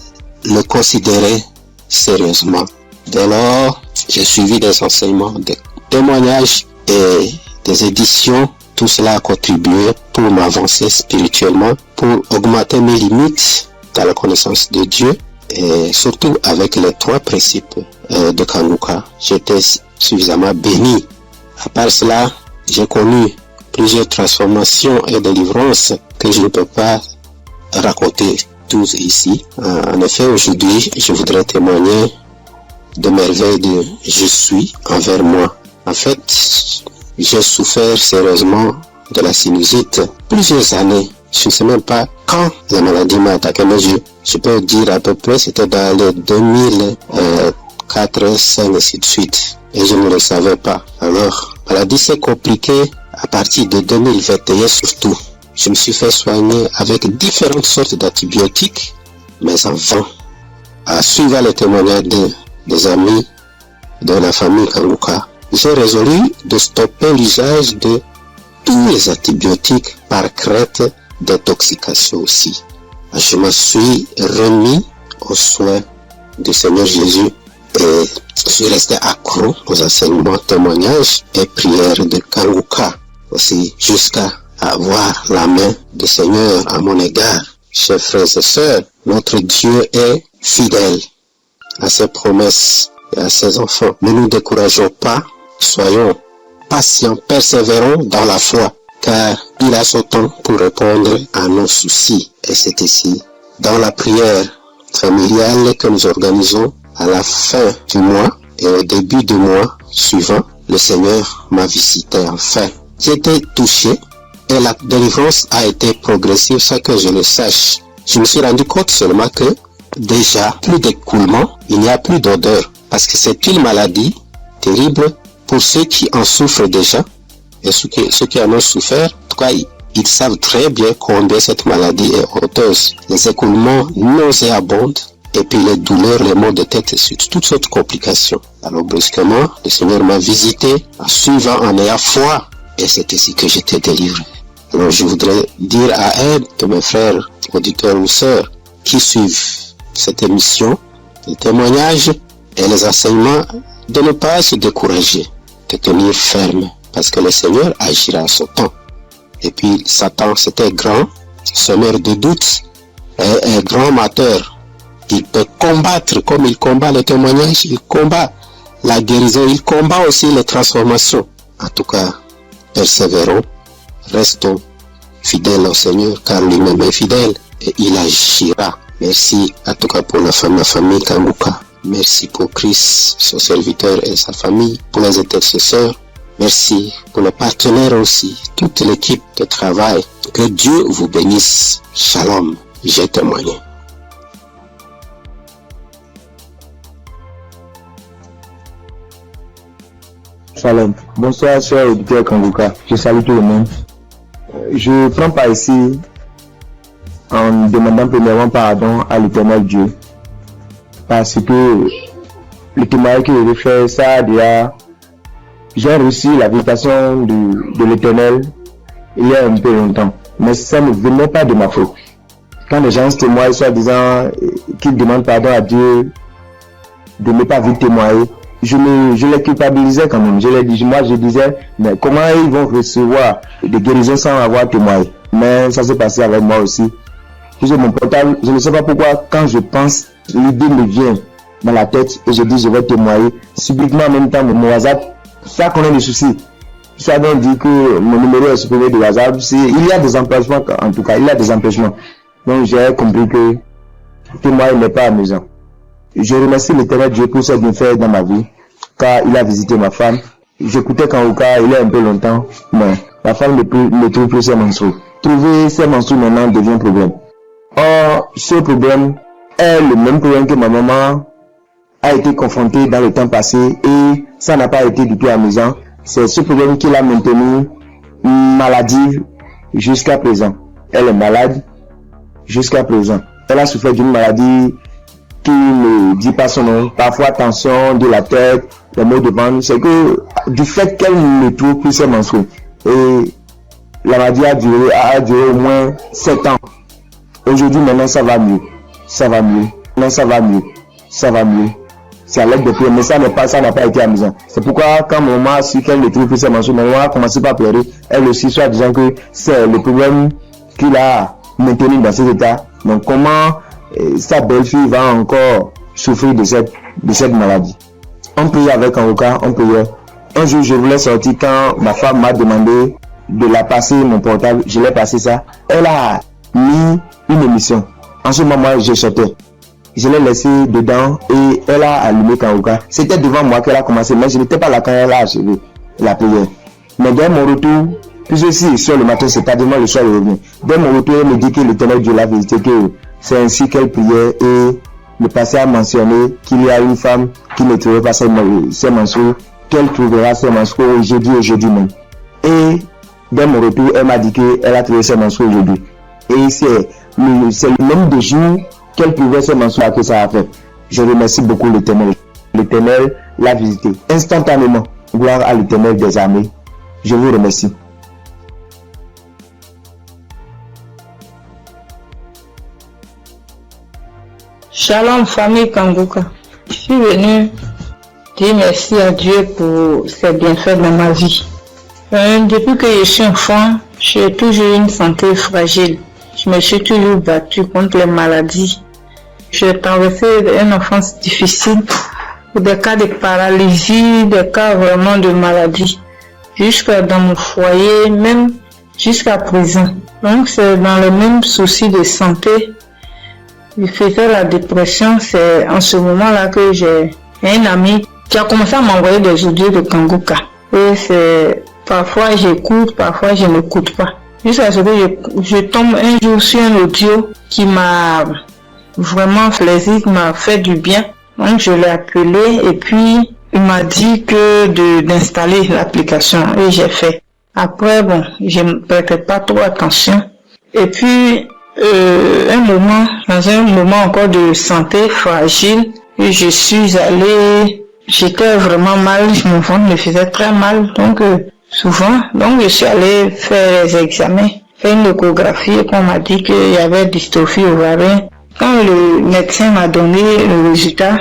le considérer sérieusement. Dès lors, j'ai suivi des enseignements, des témoignages et des éditions. Tout cela a contribué pour m'avancer spirituellement, pour augmenter mes limites dans la connaissance de Dieu et surtout avec les 3 principes de Kanguka. J'étais suffisamment béni. À part cela, j'ai connu plusieurs transformations et délivrances que je ne peux pas raconter tous ici. En effet, aujourd'hui, je voudrais témoigner de merveilles de je suis envers moi. En fait, j'ai souffert sérieusement de la sinusite plusieurs années. Je ne sais même pas quand la maladie m'a attaqué, mais je peux dire à peu près c'était dans les 2004, 2005 et ainsi de suite. Et je ne le savais pas. Alors, la maladie s'est compliquée à partir de 2021 surtout. Je me suis fait soigner avec différentes sortes d'antibiotiques, mais en vain. À suivre les témoignages des amis de la famille Kanguka, j'ai résolu de stopper l'usage de tous les antibiotiques par crainte d'intoxication aussi. Je me suis remis aux soins du Seigneur Jésus et je suis resté accro aux enseignements, témoignages et prières de Kanguka aussi jusqu'à avoir la main du Seigneur à mon égard. Chers frères et sœurs, notre Dieu est fidèle à ses promesses et à ses enfants. Ne nous décourageons pas, soyons patients, persévérons dans la foi, car il a son temps pour répondre à nos soucis. Et c'est ici, dans la prière familiale que nous organisons à la fin du mois et au début du mois suivant, le Seigneur m'a visité enfin. J'ai été touché et la délivrance a été progressive sans que je le sache. Je me suis rendu compte seulement que déjà, plus d'écoulement, il n'y a plus d'odeur. Parce que c'est une maladie terrible pour ceux qui en souffrent déjà. Et ceux qui en ont souffert, en tout cas, ils savent très bien combien cette maladie est honteuse. Les écoulements nauséabonds, et puis les douleurs, les maux de tête, et toutes sortes de complications. Alors brusquement, le Seigneur m'a visité, en suivant, en ayant foi, et c'est ici que j'étais délivré. Alors je voudrais dire à un de mes frères, auditeurs ou sœurs, qui suivent cette émission, les témoignages et les enseignements, de ne pas se décourager, de tenir ferme, parce que le Seigneur agira à son temps. Et puis Satan, c'était grand, semeur de doutes, et un grand amateur. Il peut combattre comme il combat le témoignage, il combat la guérison, il combat aussi les transformations. En tout cas, persévérons, restons fidèles au Seigneur, car lui-même est fidèle et il agira. Merci en tout cas pour la famille Kanguka. Merci pour Christ, son serviteur et sa famille, pour les intercesseurs. Merci pour les partenaires aussi, toute l'équipe de travail. Que Dieu vous bénisse. Shalom, j'ai témoigné. Shalom. Bonsoir, cher auditeur Kanguka. Je salue tout le monde. Je prends part ici en demandant premièrement pardon à l'Éternel Dieu. Parce que le témoignage que je vais faire, ça déjà, j'ai reçu la visitation de l'Éternel il y a un peu longtemps. Mais ça ne venait pas de ma faute. Quand les gens se témoignent, soit disant qu'ils demandent pardon à Dieu de ne pas vite témoigner, je les culpabilisais quand même. Je disais, mais comment ils vont recevoir des guérisons sans avoir témoigné? Mais ça s'est passé avec moi aussi. J'ai mon portable, je ne sais pas pourquoi, quand je pense, l'idée me vient dans la tête et je dis je vais témoigner. Subitement en même temps, mon WhatsApp, ça connaît des soucis. Ça donc dit que mon numéro est supprimé de WhatsApp. Il y a des empêchements, en tout cas, il y a des empêchements. Donc j'ai compris que témoigner n'est pas amusant. Je remercie l'Éternel Dieu pour ce bienfait dans ma vie, car il a visité ma femme. J'écoutais Kanguka il y a un peu longtemps, mais la femme ne trouve plus ses menstrues. Trouver ses menstrues maintenant devient un problème. Or, ce problème est le même problème que ma maman a été confrontée dans le temps passé et ça n'a pas été du tout amusant. C'est ce problème qui l'a maintenue maladive jusqu'à présent. Elle est malade jusqu'à présent. Elle a souffert d'une maladie qui ne dit pas son nom. Parfois tension de la tête, les maux de ventre. C'est que du fait qu'elle ne trouve plus ses menstrues. Et la maladie a duré au moins 7 ans. Aujourd'hui, maintenant, ça va mieux. Ça va mieux. Maintenant, ça va mieux. Ça va mieux. C'est à l'aide de prière, mais ça n'a pas été amusant. C'est pourquoi, quand mon maman a su qu'elle ne trouve plus ses menstrues, ma maman a commencé par pleurer. Elle aussi, soit disant que c'est le problème qu'il a maintenu dans cet état. Donc, comment sa belle-fille va encore souffrir de cette maladie? On priait avec Kanguka, on priait. Un jour, je voulais sortir quand ma femme m'a demandé de la passer mon portable. Je l'ai passé ça. Elle a mis une émission. En ce moment, je sortais. Je l'ai laissé dedans et elle a allumé Kanguka. C'était devant moi qu'elle a commencé, mais je n'étais pas là quand elle a achevé la prière. Mais dès mon retour, puis aussi sur le matin, c'est tardivement le soir, je reviens. Dès mon retour, elle me dit que l'Éternel Dieu l'a visité, que c'est ainsi qu'elle priait et le passé a mentionné qu'il y a une femme qui ne trouvait pas ses menstrues, qu'elle trouvera ses menstrues aujourd'hui même. Et dès mon retour, elle m'a dit qu'elle a trouvé ses menstrues aujourd'hui. Et c'est le nombre de jours qu'elle pouvait se menstruer que ça a fait. Je remercie beaucoup l'Éternel. L'Éternel l'a visité instantanément. Gloire à l'Éternel des armées. Je vous remercie. Shalom famille Kanguka. Je suis venu dire merci à Dieu pour ses bienfaits dans ma vie. Depuis que je suis enfant, j'ai toujours une santé fragile. Je me suis toujours battue contre les maladies. J'ai traversé une enfance difficile, des cas de paralysie, des cas vraiment de maladie. Jusqu'à dans mon foyer, même jusqu'à présent. Donc c'est dans le même souci de santé. Je faisais la dépression, c'est en ce moment-là que j'ai un ami qui a commencé à m'envoyer des audios de Kanguka. Et c'est parfois j'écoute, parfois je n'écoute pas. Jusqu'à ce que je tombe un jour sur un audio qui m'a vraiment plaisir, qui m'a fait du bien. Donc je l'ai appelé et puis il m'a dit que d'installer l'application et j'ai fait. Après bon, je ne prêtais pas trop attention. Et puis dans un moment encore de santé fragile, et je suis allée, j'étais vraiment mal, mon ventre me faisait très mal, donc souvent, donc je suis allée faire les examens, faire une échographie et qu'on m'a dit qu'il y avait dystrophie ovarienne. Quand le médecin m'a donné le résultat,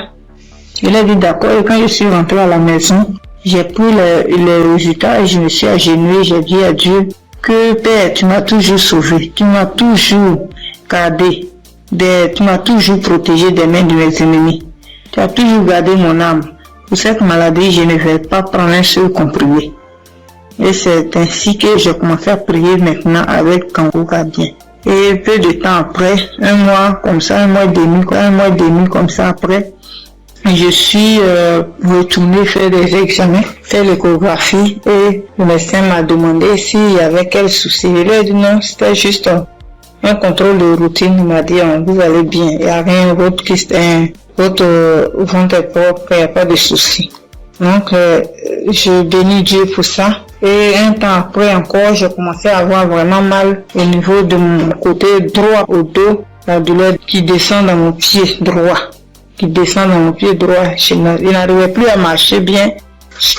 il a dit d'accord, et quand je suis rentrée à la maison, j'ai pris les résultats et je me suis agenouillée, j'ai dit à Dieu que Père, tu m'as toujours sauvé, tu m'as toujours gardé, tu m'as toujours protégé des mains de mes ennemis, tu as toujours gardé mon âme. Pour cette maladie, je ne vais pas prendre un seul comprimé. Et c'est ainsi que j'ai commencé à prier maintenant avec Kanguka bien. Et peu de temps après, un mois et demi comme ça après, je suis retournée faire des examens, faire l'échographie et le médecin m'a demandé s'il y avait quel souci. Il a dit non, c'était juste un contrôle de routine. Il m'a dit vous allez bien, il n'y a rien, votre ventre est propre, il n'y a pas de souci. Donc, je bénis Dieu pour ça. Et un temps après encore, j'ai commencé à avoir vraiment mal au niveau de mon côté droit au dos, la douleur qui descend dans mon pied droit. Je n'arrivais plus à marcher bien.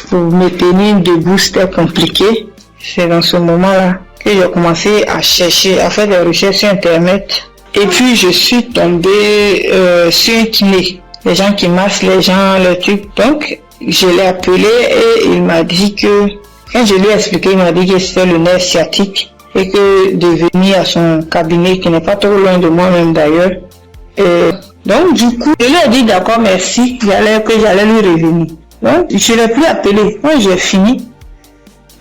Pour me tenir debout, c'était compliqué. C'est dans ce moment-là que j'ai commencé à chercher, à faire des recherches sur Internet. Et puis, je suis tombée sur un kiné. Les gens qui massent les gens, le truc. Donc, je l'ai appelé et il m'a dit que, quand je lui ai expliqué, il m'a dit que c'était le nerf sciatique et que de venir à son cabinet, qui n'est pas trop loin de moi-même d'ailleurs. Et donc, du coup, je lui ai dit d'accord, merci, que j'allais lui revenir. Donc, je ne l'ai plus appelé. Quand j'ai fini,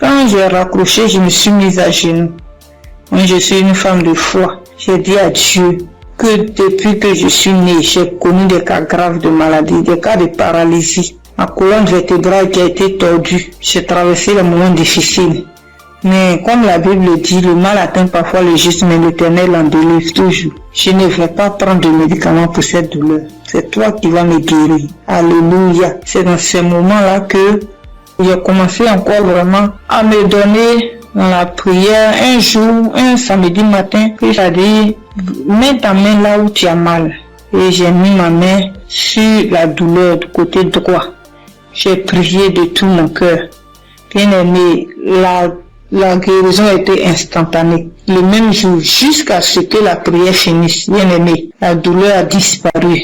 quand j'ai raccroché, je me suis mise à genoux. Moi, je suis une femme de foi. J'ai dit à Dieu que depuis que je suis née, j'ai connu des cas graves de maladie, des cas de paralysie. Ma colonne vertébrale qui a été tordue. J'ai traversé les moments difficiles. Mais comme la Bible dit, le mal atteint parfois le juste, mais l'Éternel en délivre toujours. Je ne vais pas prendre de médicaments pour cette douleur. C'est toi qui vas me guérir. Alléluia. C'est dans ces moments-là que j'ai commencé encore vraiment à me donner dans la prière. Un jour, un samedi matin, que j'ai dit, mets ta main là où tu as mal. Et j'ai mis ma main sur la douleur du côté droit. J'ai prié de tout mon cœur. Bien aimé, la guérison a été instantanée. Le même jour, jusqu'à ce que la prière finisse, bien aimé, la douleur a disparu.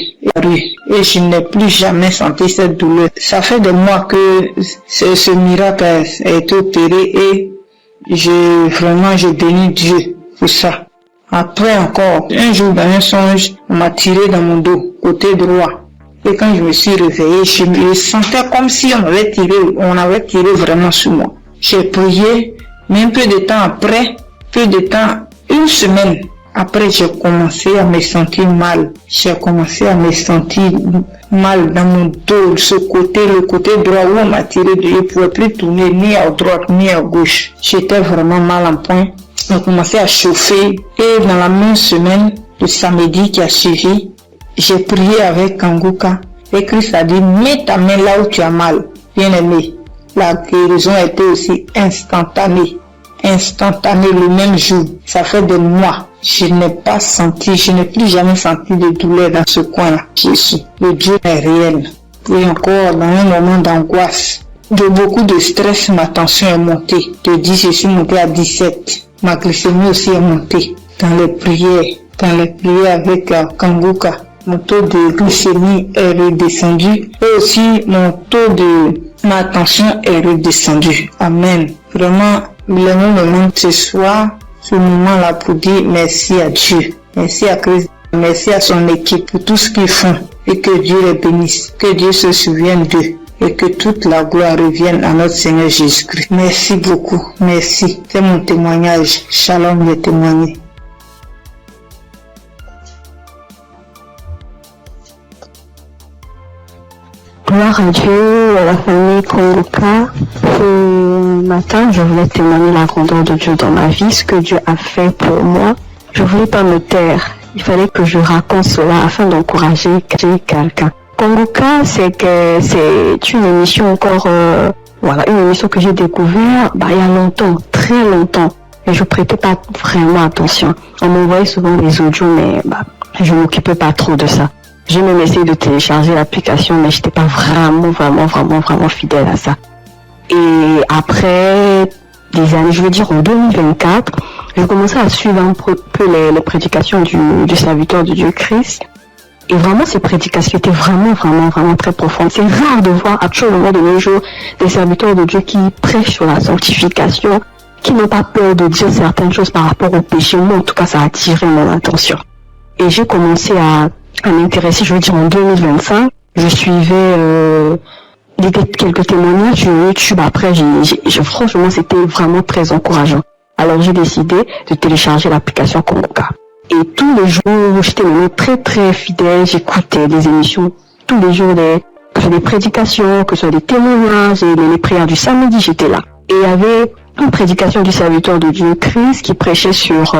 Et je n'ai plus jamais senti cette douleur. Ça fait des mois que ce miracle a été opéré et je bénis Dieu pour ça. Après encore, un jour dans un songe, on m'a tiré dans mon dos, côté droit. Et quand je me suis réveillé, je me sentais comme si on avait tiré vraiment sur moi. J'ai prié, mais un peu de temps, une semaine après, j'ai commencé à me sentir mal. J'ai commencé à me sentir mal dans mon dos, le côté droit où on m'a tiré, je ne pouvais plus tourner ni à droite ni à gauche. J'étais vraiment mal en point. On commençait à chauffer et dans la même semaine, le samedi qui a suivi, j'ai prié avec Kanguka et Christ a dit, mets ta main là où tu as mal. Bien aimé, la guérison a été aussi instantanée le même jour. Ça fait des mois. Je n'ai plus jamais senti de douleur dans ce coin-là. Jésus, le Dieu est réel. Et encore, dans un moment d'angoisse, de beaucoup de stress, ma tension est montée. De 10, je suis montée à 17. Ma glycémie aussi est montée. Dans les prières avec Kanguka, mon taux de glycémie est redescendu. Et aussi, ma tension est redescendue. Amen. Vraiment, le moment ce soir, ce moment-là pour dire merci à Dieu. Merci à Christ. Merci à son équipe pour tout ce qu'ils font. Et que Dieu les bénisse. Que Dieu se souvienne d'eux. Et que toute la gloire revienne à notre Seigneur Jésus-Christ. Merci beaucoup. Merci. C'est mon témoignage. Shalom, j'ai témoigné. Gloire à Dieu, à la famille Kanguka. Ce matin, je voulais témoigner la grandeur de Dieu dans ma vie, ce que Dieu a fait pour moi. Je voulais pas me taire. Il fallait que je raconte cela afin d'encourager quelqu'un. Kanguka, c'est une émission encore, une émission que j'ai découvert, il y a longtemps, très longtemps. Et je prêtais pas vraiment attention. On m'envoyait souvent des audios, mais, je m'occupais pas trop de ça. J'ai même essayé de télécharger l'application, mais j'étais pas vraiment fidèle à ça. Et après des années, je veux dire en 2024, j'ai commencé à suivre un peu les prédications du serviteur de Dieu Christ. Et vraiment, ces prédications étaient vraiment très profondes. C'est rare de voir actuellement de nos jours des serviteurs de Dieu qui prêchent sur la sanctification, qui n'ont pas peur de dire certaines choses par rapport au péché. Moi, en tout cas, ça a attiré mon attention. Et j'ai commencé à m'intéresser, je veux dire en 2025, je suivais quelques témoignages sur YouTube. Après, franchement, c'était vraiment très encourageant. Alors, j'ai décidé de télécharger l'application Kanguka. Et tous les jours, j'étais vraiment très fidèle, j'écoutais des émissions tous les jours, que ce soit des prédications, que ce soit des témoignages, et les prières du samedi, j'étais là. Et il y avait une prédication du serviteur de Dieu Christ qui prêchait sur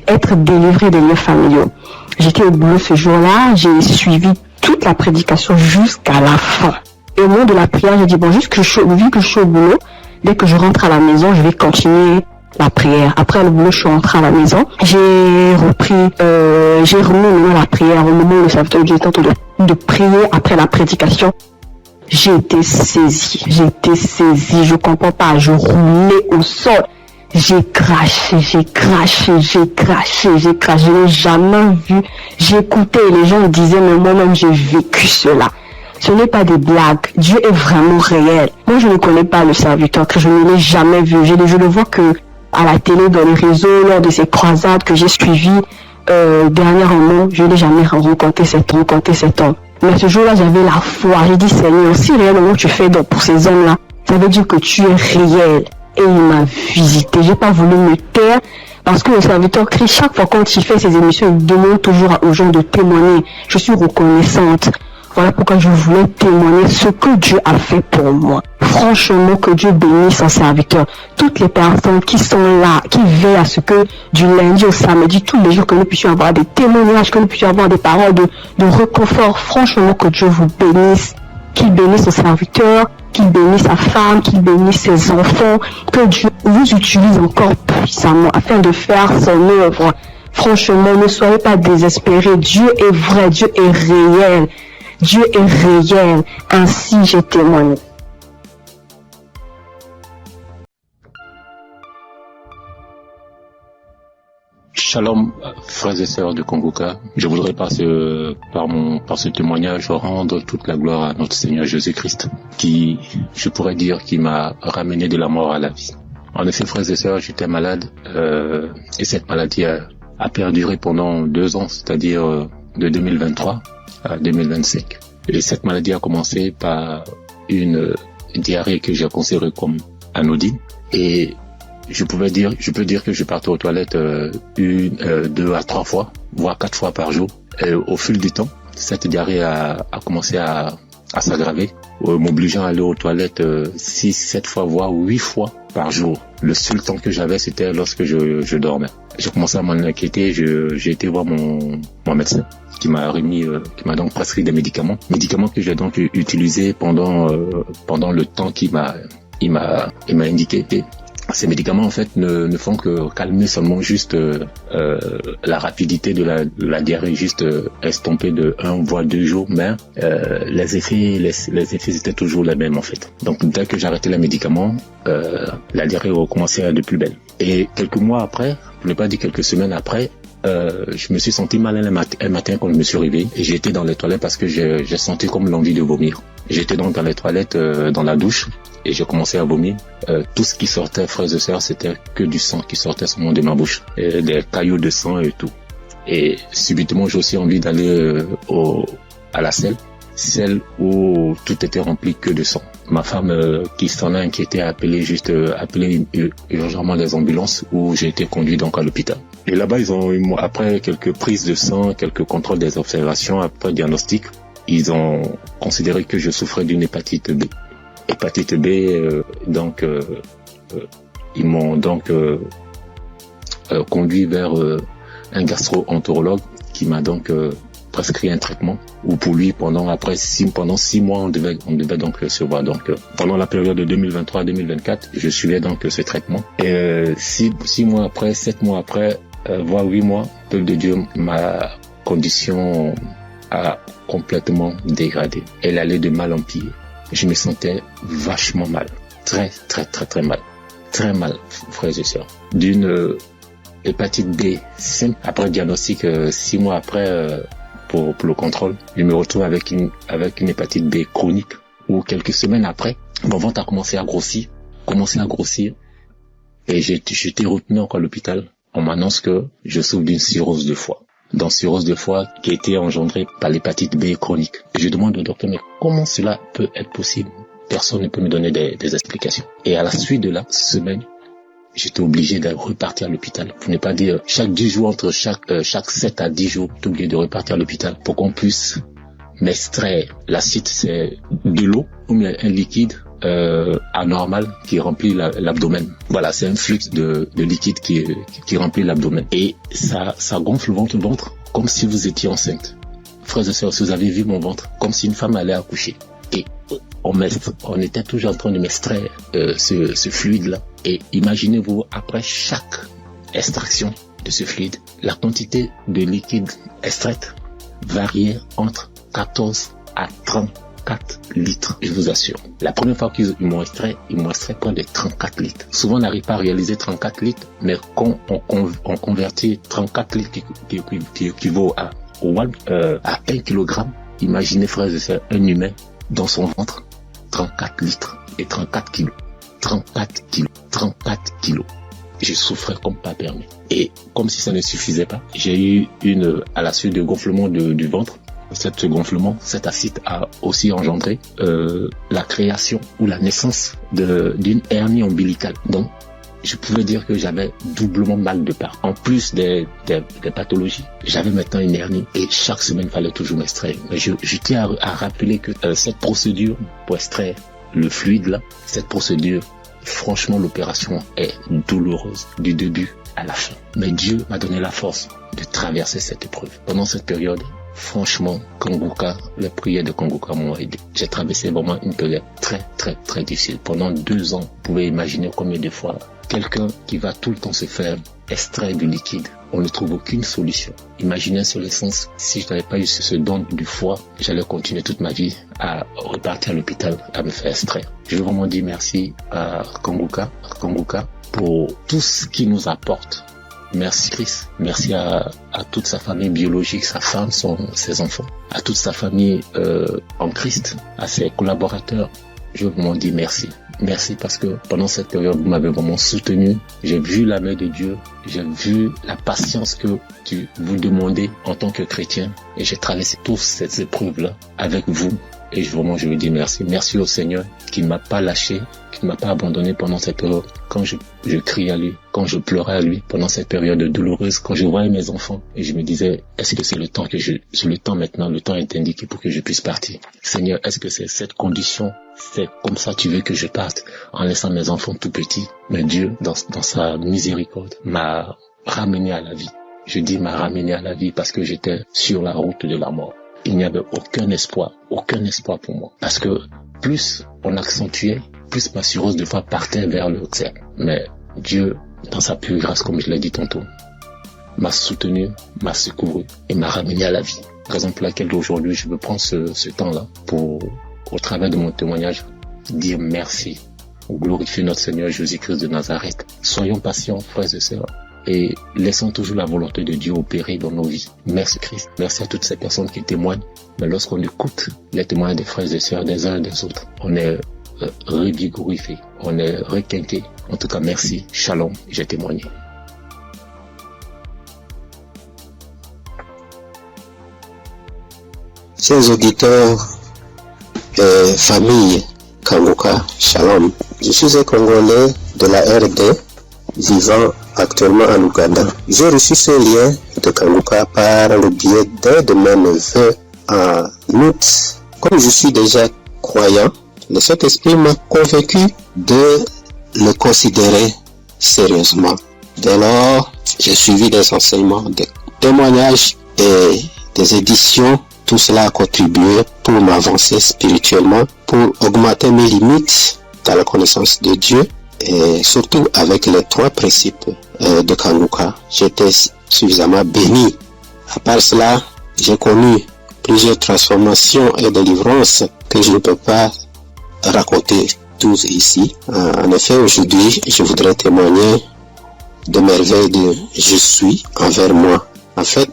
être délivré des liens familiaux. J'étais au boulot ce jour-là, j'ai suivi toute la prédication jusqu'à la fin. Et au moment de la prière, j'ai dit, bon, vu que je suis au boulot, dès que je rentre à la maison, je vais continuer la prière. Après le boulot, je suis rentrée à la maison. J'ai remis la prière au moment où le serviteur de Dieu était en train de prier après la prédication. J'ai été saisie, je comprends pas, je roulais au sol. J'ai craché, je n'ai jamais vu. J'écoutais et les gens disaient, mais moi-même j'ai vécu cela. Ce n'est pas des blagues, Dieu est vraiment réel. Moi je ne connais pas le serviteur, que je ne l'ai jamais vu. Je le vois que à la télé, dans les réseaux, lors de ces croisades que j'ai suivies dernièrement, je n'ai jamais rencontré cet homme. Mais ce jour-là, j'avais la foi. J'ai dit, Seigneur, si réellement tu fais donc pour ces hommes-là, ça veut dire que tu es réel. Et il m'a visité. J'ai pas voulu me taire parce que le serviteur Christ, chaque fois quand il fait ses émissions, il demande toujours aux gens de témoigner. Je suis reconnaissante. Voilà pourquoi je voulais témoigner ce que Dieu a fait pour moi. Franchement, que Dieu bénisse son serviteur. Toutes les personnes qui sont là, qui veillent à ce que du lundi au samedi, tous les jours, que nous puissions avoir des témoignages, que nous puissions avoir des paroles de réconfort. Franchement, que Dieu vous bénisse. Qu'il bénisse son serviteur, qu'il bénisse sa femme, qu'il bénisse ses enfants. Que Dieu vous utilise encore puissamment afin de faire son œuvre. Franchement, ne soyez pas désespérés. Dieu est vrai, Dieu est réel. Dieu est réel, ainsi j'ai témoigné. Shalom, frères et sœurs de Kongoka. Je voudrais par ce témoignage rendre toute la gloire à notre Seigneur Jésus-Christ, qui, je pourrais dire, qui m'a ramené de la mort à la vie. En effet, frères et sœurs, j'étais malade, et cette maladie a perduré pendant 2 ans, c'est-à-dire de 2023 à 2025. Et cette maladie a commencé par une diarrhée que j'ai considérée comme anodine. Et je peux dire que je partais aux toilettes 2 à 3 fois, voire 4 fois par jour. Et au fil du temps, cette diarrhée a commencé à s'aggraver, m'obligeant à aller aux toilettes 6, 7 fois, voire 8 fois par jour. Le seul temps que j'avais, c'était lorsque je dormais. J'ai commencé à m'en inquiéter, j'ai été voir mon médecin qui m'a donc prescrit des médicaments que j'ai donc utilisés pendant le temps qu'il m'a indiqué. Ces médicaments en fait ne font que calmer seulement juste la rapidité de la diarrhée, juste estomper de 1 voire 2 jours, mais les effets étaient toujours les mêmes en fait. Donc dès que j'arrêtais les médicaments, la diarrhée recommençait de plus belle. Et quelques mois après, pour ne pas dire quelques semaines après, je me suis senti mal un matin quand je me suis réveillé et j'étais dans les toilettes parce que j'ai senti comme l'envie de vomir. J'étais donc dans les toilettes, dans la douche, et j'ai commencé à vomir. Tout ce qui sortait, frères et sœurs, c'était que du sang qui sortait seulement de ma bouche, et des caillots de sang et tout. Et subitement, j'ai aussi envie d'aller à la celle où tout était rempli que de sang. Ma femme qui s'en a inquiété a appelé urgemment les ambulances, où j'ai été conduit donc à l'hôpital. Et là-bas, après quelques prises de sang, quelques contrôles des observations, après diagnostic, ils ont considéré que je souffrais d'une hépatite B. Hépatite B, ils m'ont donc conduit vers un gastro-entérologue qui m'a donc prescrit un traitement, où pour lui pendant 6 mois on devait donc se voir. Donc pendant la période de 2023-2024, je suivais donc ce traitement. Et 6 mois après, 7 mois après, voire 8 mois, peuple de Dieu, ma condition a complètement dégradé. Elle allait de mal en pire. Je me sentais vachement mal. Très, très, très, très mal. Très mal, frères et sœurs. D'une hépatite B simple, après diagnostic, 6 mois après, pour le contrôle, je me retrouve avec une hépatite B chronique, où quelques semaines après, mon ventre a commencé à grossir, et j'ai été retenu encore à l'hôpital. On m'annonce que je souffre d'une cirrhose de foie. Dans cirrhose de foie qui a été engendrée par l'hépatite B chronique. Et je demande au docteur, mais comment cela peut être possible? Personne ne peut me donner des explications. Et à la suite de la semaine, j'étais obligé de repartir à l'hôpital. Pour ne pas dire chaque 10 jours, entre chaque 7 à 10 jours, j'étais obligé de repartir à l'hôpital pour qu'on puisse m'extraire. L'acide, c'est de l'eau ou bien un liquide anormal qui remplit l'abdomen. Voilà, c'est un flux de liquide qui remplit l'abdomen. Et ça gonfle le ventre comme si vous étiez enceinte. Frères et sœurs, si vous avez vu mon ventre, comme si une femme allait accoucher. Et on était toujours en train de m'extraire ce fluide-là. Et imaginez-vous, après chaque extraction de ce fluide, la quantité de liquide extraite variait entre 14 à 34 litres, je vous assure. La première fois qu'ils m'ont extrait près de 34 litres. Souvent, on n'arrive pas à réaliser 34 litres, mais quand on convertit 34 litres qui équivaut à 1 kilogramme, imaginez, frères et sœurs, un humain dans son ventre, 34 litres et 34 kilos. 34 kilos. Je souffrais comme pas permis. Et comme si ça ne suffisait pas, j'ai eu à la suite de gonflement du ventre, cet acide a aussi engendré la création ou la naissance d'une hernie ombilicale. Donc, je pouvais dire que j'avais doublement mal de part. En plus des pathologies, j'avais maintenant une hernie et chaque semaine, il fallait toujours m'extraire. Mais je tiens à rappeler que cette procédure pour extraire le fluide là, cette procédure, franchement, l'opération est douloureuse du début à la fin. Mais Dieu m'a donné la force de traverser cette épreuve. Pendant cette période, franchement, les prières de Kanguka m'ont aidé. J'ai traversé vraiment une période très, très, très difficile. Pendant 2 ans, vous pouvez imaginer combien de fois quelqu'un qui va tout le temps se faire extraire du liquide, on ne trouve aucune solution. Imaginez sur le sens, si je n'avais pas eu ce don du foie, j'allais continuer toute ma vie à repartir à l'hôpital à me faire extraire. Je veux vraiment dire merci à Kanguka pour tout ce qu'il nous apporte. Merci Christ, merci à toute sa famille biologique, sa femme, ses enfants, à toute sa famille en Christ, à ses collaborateurs. Je veux vraiment dire merci. Merci parce que pendant cette période, vous m'avez vraiment soutenu. J'ai vu la main de Dieu. J'ai vu la patience que vous demandez en tant que chrétien. Et j'ai traversé toutes ces épreuves-là avec vous. Et vraiment, je veux dire merci. Merci au Seigneur qui ne m'a pas lâché, qui ne m'a pas abandonné pendant cette période. Quand je criais à lui, quand je pleurais à lui, pendant cette période douloureuse, quand je voyais mes enfants, et je me disais, est-ce que c'est le temps maintenant, le temps est indiqué pour que je puisse partir. Seigneur, est-ce que c'est cette condition, c'est comme ça tu veux que je parte, en laissant mes enfants tout petits? Mais Dieu, dans sa miséricorde, m'a ramené à la vie. Je dis m'a ramené à la vie parce que j'étais sur la route de la mort. Il n'y avait aucun espoir pour moi. Parce que plus on accentuait, plus ma cirrhose de foie partait vers le cerveau. Mais Dieu, dans sa pure grâce, comme je l'ai dit tantôt, m'a soutenu, m'a secouru et m'a ramené à la vie. Raison pour laquelle aujourd'hui, je veux prendre ce temps-là pour, au travers de mon témoignage, dire merci, glorifier notre Seigneur Jésus-Christ de Nazareth. Soyons patients, frères et sœurs, et laissons toujours la volonté de Dieu opérer dans nos vies. Merci Christ. Merci à toutes ces personnes qui témoignent. Mais lorsqu'on écoute les témoignages des frères et sœurs des uns et des autres, on est revigorifié, on est requinqué. En tout cas, merci. Shalom, j'ai témoigné. Chers auditeurs et famille Kanguka, Shalom. Je suis un Congolais de la RD vivant actuellement en Ouganda. J'ai reçu ce lien de Kanguka par le biais d'un de mes neveux en août. Comme je suis déjà croyant, le Saint-Esprit m'a convaincu de le considérer sérieusement. Dès lors, j'ai suivi des enseignements, des témoignages et des éditions. Tout cela a contribué pour m'avancer spirituellement, pour augmenter mes limites dans la connaissance de Dieu et surtout avec les 3 principes de Kanguka. J'étais suffisamment béni. À part cela, j'ai connu plusieurs transformations et délivrances que je ne peux pas raconter tous ici. En effet, aujourd'hui, je voudrais témoigner de merveilles de je suis envers moi. En fait,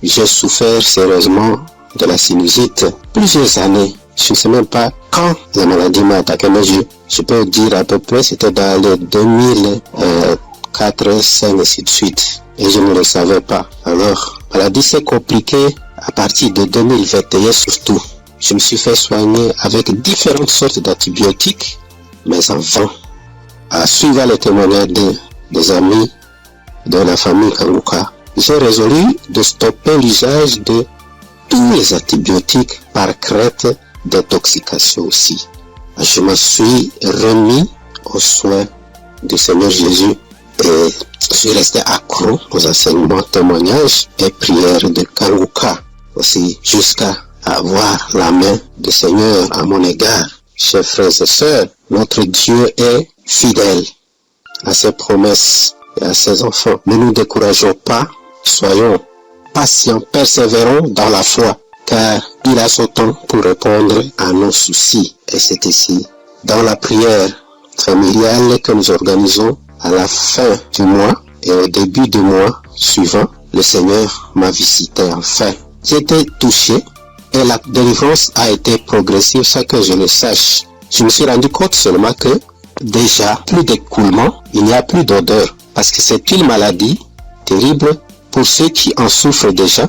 j'ai souffert sérieusement de la sinusite plusieurs années. Je ne sais même pas quand la maladie m'a attaqué, mais je peux dire à peu près c'était dans les 2004, 2005 et ainsi de suite. Et je ne le savais pas. Alors, la maladie s'est compliquée à partir de 2021 surtout. Je me suis fait soigner avec différentes sortes d'antibiotiques, mais en vain. À suivre les témoignages des amis de la famille Kanguka, j'ai résolu de stopper l'usage de tous les antibiotiques par crainte d'intoxication aussi. Je me suis remis aux soins du Seigneur Jésus et je suis resté accro aux enseignements, témoignages et prières de Kanguka aussi jusqu'à à voir la main du Seigneur à mon égard. Chers frères et sœurs, notre Dieu est fidèle à ses promesses et à ses enfants. Ne nous décourageons pas, soyons patients, persévérons dans la foi, car il a son temps pour répondre à nos soucis. Et c'est ici, dans la prière familiale que nous organisons à la fin du mois et au début du mois suivant, le Seigneur m'a visité enfin. J'ai été touché et la délivrance a été progressive sans que je le sache. Je me suis rendu compte seulement que déjà plus d'écoulement, il n'y a plus d'odeur, parce que c'est une maladie terrible pour ceux qui en souffrent déjà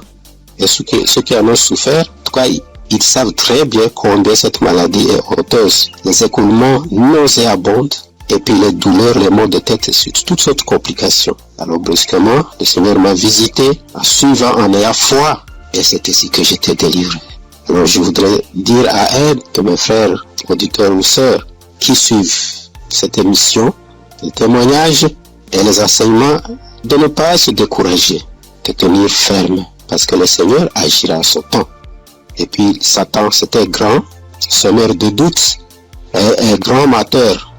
et ceux qui en ont souffert. En tout cas, ils savent très bien combien cette maladie est honteuse. Les écoulements nauséabonds et puis les douleurs, les maux de tête et toutes sortes de complications. Alors brusquement, le Seigneur m'a visité en suivant, en ayant foi, et c'est ici que j'étais délivré. Alors je voudrais dire à elle, que mes frères, auditeurs ou sœurs, qui suivent cette émission, les témoignages et les enseignements, de ne pas se décourager, de tenir ferme, parce que le Seigneur agira en son temps. Et puis Satan, c'était grand, semeur de doutes, et grand amateur.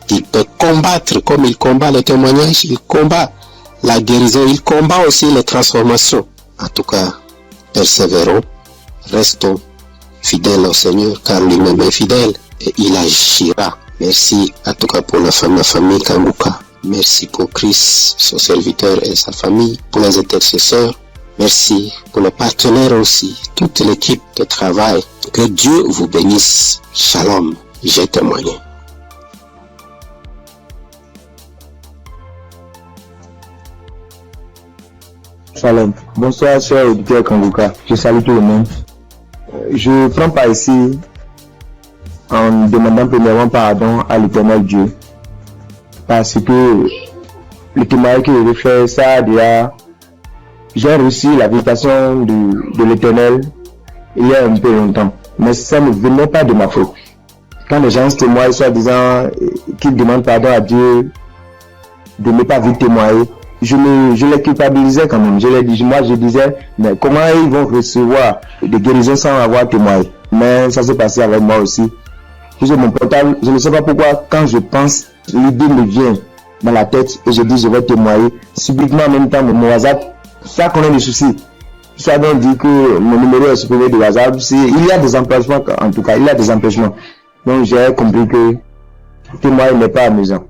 Il peut combattre comme il combat le témoignage, il combat la guérison, il combat aussi les transformations. En tout cas, persévérons, restons fidèles au Seigneur, car lui-même est fidèle et il agira. Merci en tout cas pour la famille Kanguka. Merci pour Christ, son serviteur et sa famille, pour les intercesseurs. Merci pour les partenaires aussi, toute l'équipe de travail. Que Dieu vous bénisse. Shalom, j'ai témoigné. Shalom. Bonsoir, cher auditeur Kanguka. Je salue tout le monde. Je prends part ici en demandant premièrement pardon à l'Éternel Dieu. Parce que le témoignage que je vais faire, ça déjà, j'ai reçu la visitation de l'Éternel il y a un peu longtemps. Mais ça ne venait pas de ma faute. Quand les gens se témoignent, soit disant qu'ils demandent pardon à Dieu de ne pas vite témoigner, je les culpabilisais quand même. Je disais, mais comment ils vont recevoir des guérisons sans avoir témoigné? Mais ça s'est passé avec moi aussi. J'ai mon portable, je ne sais pas pourquoi, quand je pense, l'idée me vient dans la tête et je dis je vais témoigner. Subitement en même temps, mon WhatsApp, ça connaît des soucis. Ça donc dit que mon numéro est supprimé de WhatsApp. Il y a des empêchements, en tout cas, il y a des empêchements. Donc j'ai compris que témoigner n'est pas amusant.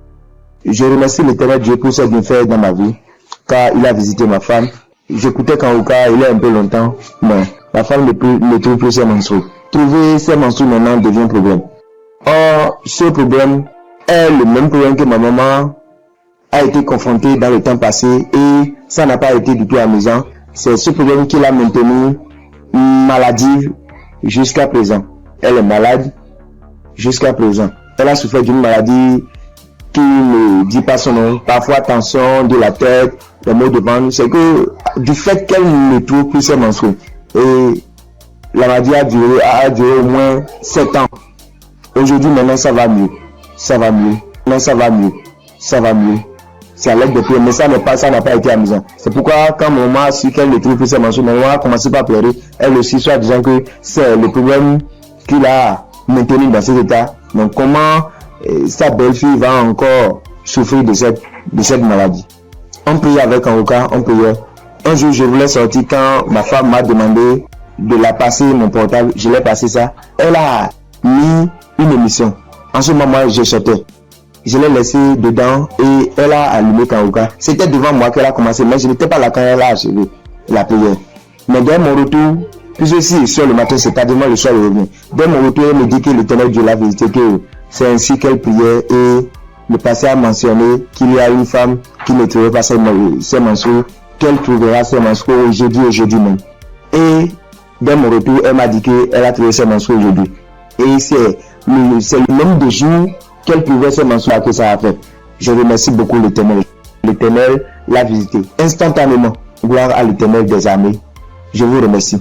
Je remercie l'Éternel Dieu pour ce qu'il fait dans ma vie, car il a visité ma femme. J'écoutais Kanguka il y a un peu longtemps, mais ma femme ne trouve plus ses menstrues. Trouver ses menstrues maintenant devient un problème. Or, ce problème est le même problème que ma maman a été confrontée dans le temps passé et ça n'a pas été du tout amusant. C'est ce problème qui l'a maintenue maladive jusqu'à présent. Elle est malade jusqu'à présent. Elle a souffert d'une maladie qui ne dit pas son nom, parfois tension de la tête, les maux de ventre. C'est que du fait qu'elle ne trouve plus ses menstrues. Et la maladie a duré au moins 7 ans. Aujourd'hui, maintenant, ça va mieux. Ça va mieux. Maintenant, ça va mieux. Ça va mieux. C'est à l'aide de prière, mais ça n'a pas été amusant. C'est pourquoi, quand maman a su qu'elle ne trouve plus ses menstrues, maman a commencé par pleurer. Elle aussi, soit disant que c'est le problème qu'il a maintenu dans cet état. Donc, comment sa belle-fille va encore souffrir de cette maladie? On priait avec Kanguka, on priait. Un jour, je voulais sortir quand ma femme m'a demandé de la passer mon portable. Je l'ai passé ça. Elle a mis une émission. En ce moment, je sortais. Je l'ai laissé dedans et elle a allumé Kanguka. C'était devant moi qu'elle a commencé, mais je n'étais pas là quand elle a achevé la prière. Mais dès mon retour, puisque si sur le matin, c'est tardivement le soir, elle revient. Dès mon retour, elle me dit que l'Éternel Dieu l'a visité, que c'est ainsi qu'elle priait et le passé a mentionné qu'il y a une femme qui ne trouvait pas ses menstrues, qu'elle trouvera ses menstrues aujourd'hui même. Et dès mon retour, elle m'a dit qu'elle a trouvé ses menstrues aujourd'hui. Et c'est le même de jour qu'elle pouvait se menstruer que ça a fait. Je remercie beaucoup l'Éternel. L'Éternel l'a visité instantanément. Gloire à l'Éternel des armées. Je vous remercie.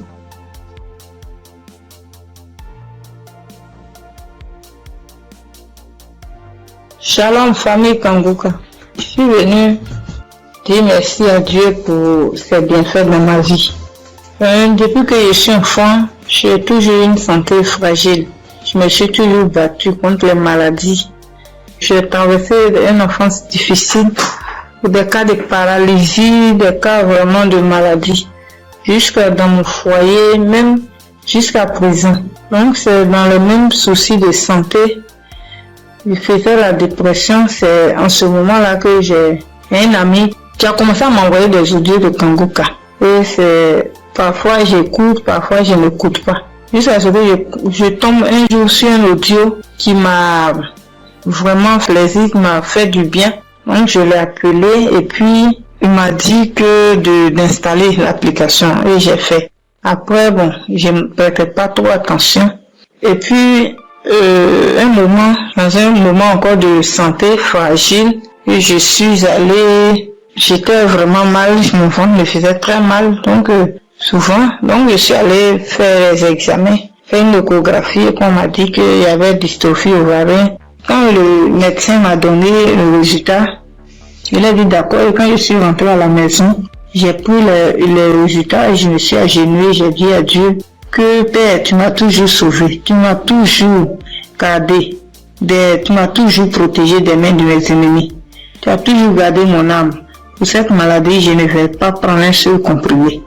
Shalom famille Kanguka. Je suis venu dire merci à Dieu pour ses bienfaits dans ma vie. Depuis que je suis enfant, j'ai toujours une santé fragile. Je me suis toujours battue contre les maladies. J'ai traversé une enfance difficile, des cas de paralysie, des cas vraiment de maladie, jusqu'à dans mon foyer, même jusqu'à présent. Donc c'est dans le même souci de santé. Je faisais la dépression, c'est en ce moment-là que j'ai un ami qui a commencé à m'envoyer des audios de Kanguka. Et c'est, parfois j'écoute, parfois je n'écoute pas. Jusqu'à ce que je tombe un jour sur un audio qui m'a vraiment plaisir, qui m'a fait du bien. Donc je l'ai appelé et puis il m'a dit que d'installer l'application et j'ai fait. Après bon, je ne prêtais pas trop attention. Et puis dans un moment encore de santé fragile, et je suis allée, j'étais vraiment mal, mon ventre me faisait très mal, donc souvent, donc je suis allée faire les examens, faire une échographie et qu'on m'a dit qu'il y avait dystrophie ovarienne. Quand le médecin m'a donné le résultat, il a dit d'accord, et quand je suis rentrée à la maison, j'ai pris les résultats et je me suis agenouillée, j'ai dit à Dieu que Père, tu m'as toujours sauvé, tu m'as toujours gardé, tu m'as toujours protégé des mains de mes ennemis. Tu as toujours gardé mon âme. Pour cette maladie, je ne vais pas prendre un seul comprimé.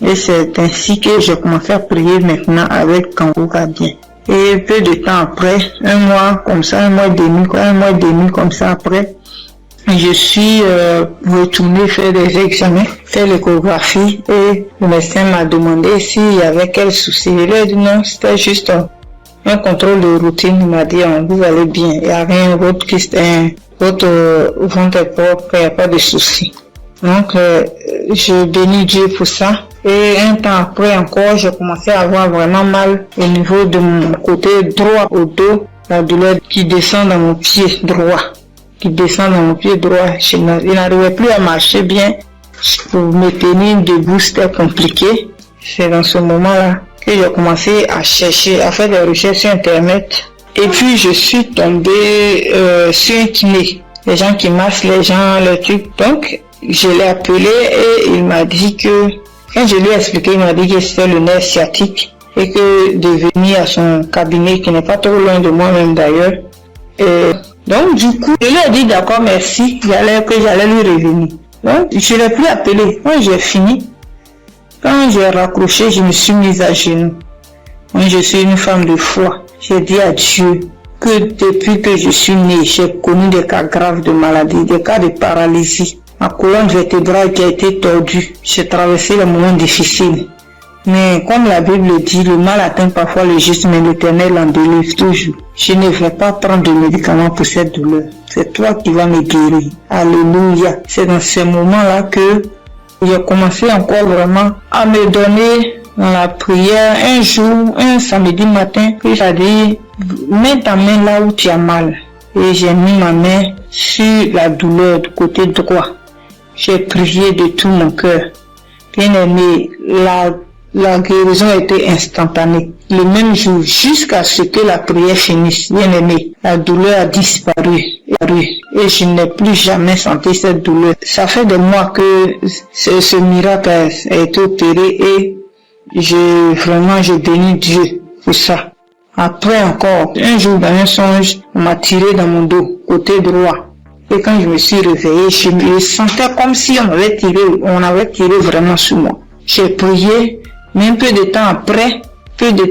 Et c'est ainsi que j'ai commencé à prier maintenant avec Kanguka bien. Et peu de temps après, un mois et demi comme ça après, je suis retournée faire des examens, faire l'échographie et le médecin m'a demandé s'il y avait quel souci. Il a dit non, c'était juste un contrôle de routine. Il m'a dit vous allez bien, il n'y a rien d'autre qui votre ventre est propre, il n'y a pas de souci. Donc je bénis Dieu pour ça. Et un temps après encore, j'ai commencé à avoir vraiment mal au niveau de mon côté droit au dos, la douleur qui descend dans mon pied droit. Je n'arrivais plus à marcher bien. Pour me tenir debout, c'était compliqué. C'est dans ce moment-là que j'ai commencé à chercher, à faire des recherches sur Internet. Et puis, je suis tombée sur un kiné. Les gens qui massent les gens, les trucs. Donc, je l'ai appelé et il m'a dit que, quand je lui ai expliqué, il m'a dit que c'était le nerf sciatique et que de venir à son cabinet, qui n'est pas trop loin de moi-même d'ailleurs. Donc, du coup, je lui ai dit d'accord, merci, que j'allais lui revenir. Donc, je ne l'ai plus appelé. Quand j'ai fini, quand j'ai raccroché, je me suis mise à genoux. Moi, je suis une femme de foi. J'ai dit à Dieu que depuis que je suis née, j'ai connu des cas graves de maladie, des cas de paralysie. Ma colonne vertébrale qui a été tordue. J'ai traversé les moments difficiles. Mais comme la Bible dit, le mal atteint parfois le juste, mais l'Éternel en délivre toujours. Je ne vais pas prendre de médicaments pour cette douleur. C'est toi qui vas me guérir. Alléluia. C'est dans ces moments-là que j'ai commencé encore vraiment à me donner dans la prière. Un jour, un samedi matin, j'ai dit, mets ta main là où tu as mal. Et j'ai mis ma main sur la douleur du côté droit. J'ai prié de tout mon cœur. Bien aimé, la guérison a été instantanée. Le même jour, jusqu'à ce que la prière finisse, bien aimé, la douleur a disparu. Et je n'ai plus jamais senti cette douleur. Ça fait des mois que ce miracle a été opéré et je bénis Dieu pour ça. Après encore, un jour dans un songe, on m'a tiré dans mon dos, côté droit. Et quand je me suis réveillé, je me sentais comme si on avait tiré vraiment sur moi. J'ai prié, mais un peu de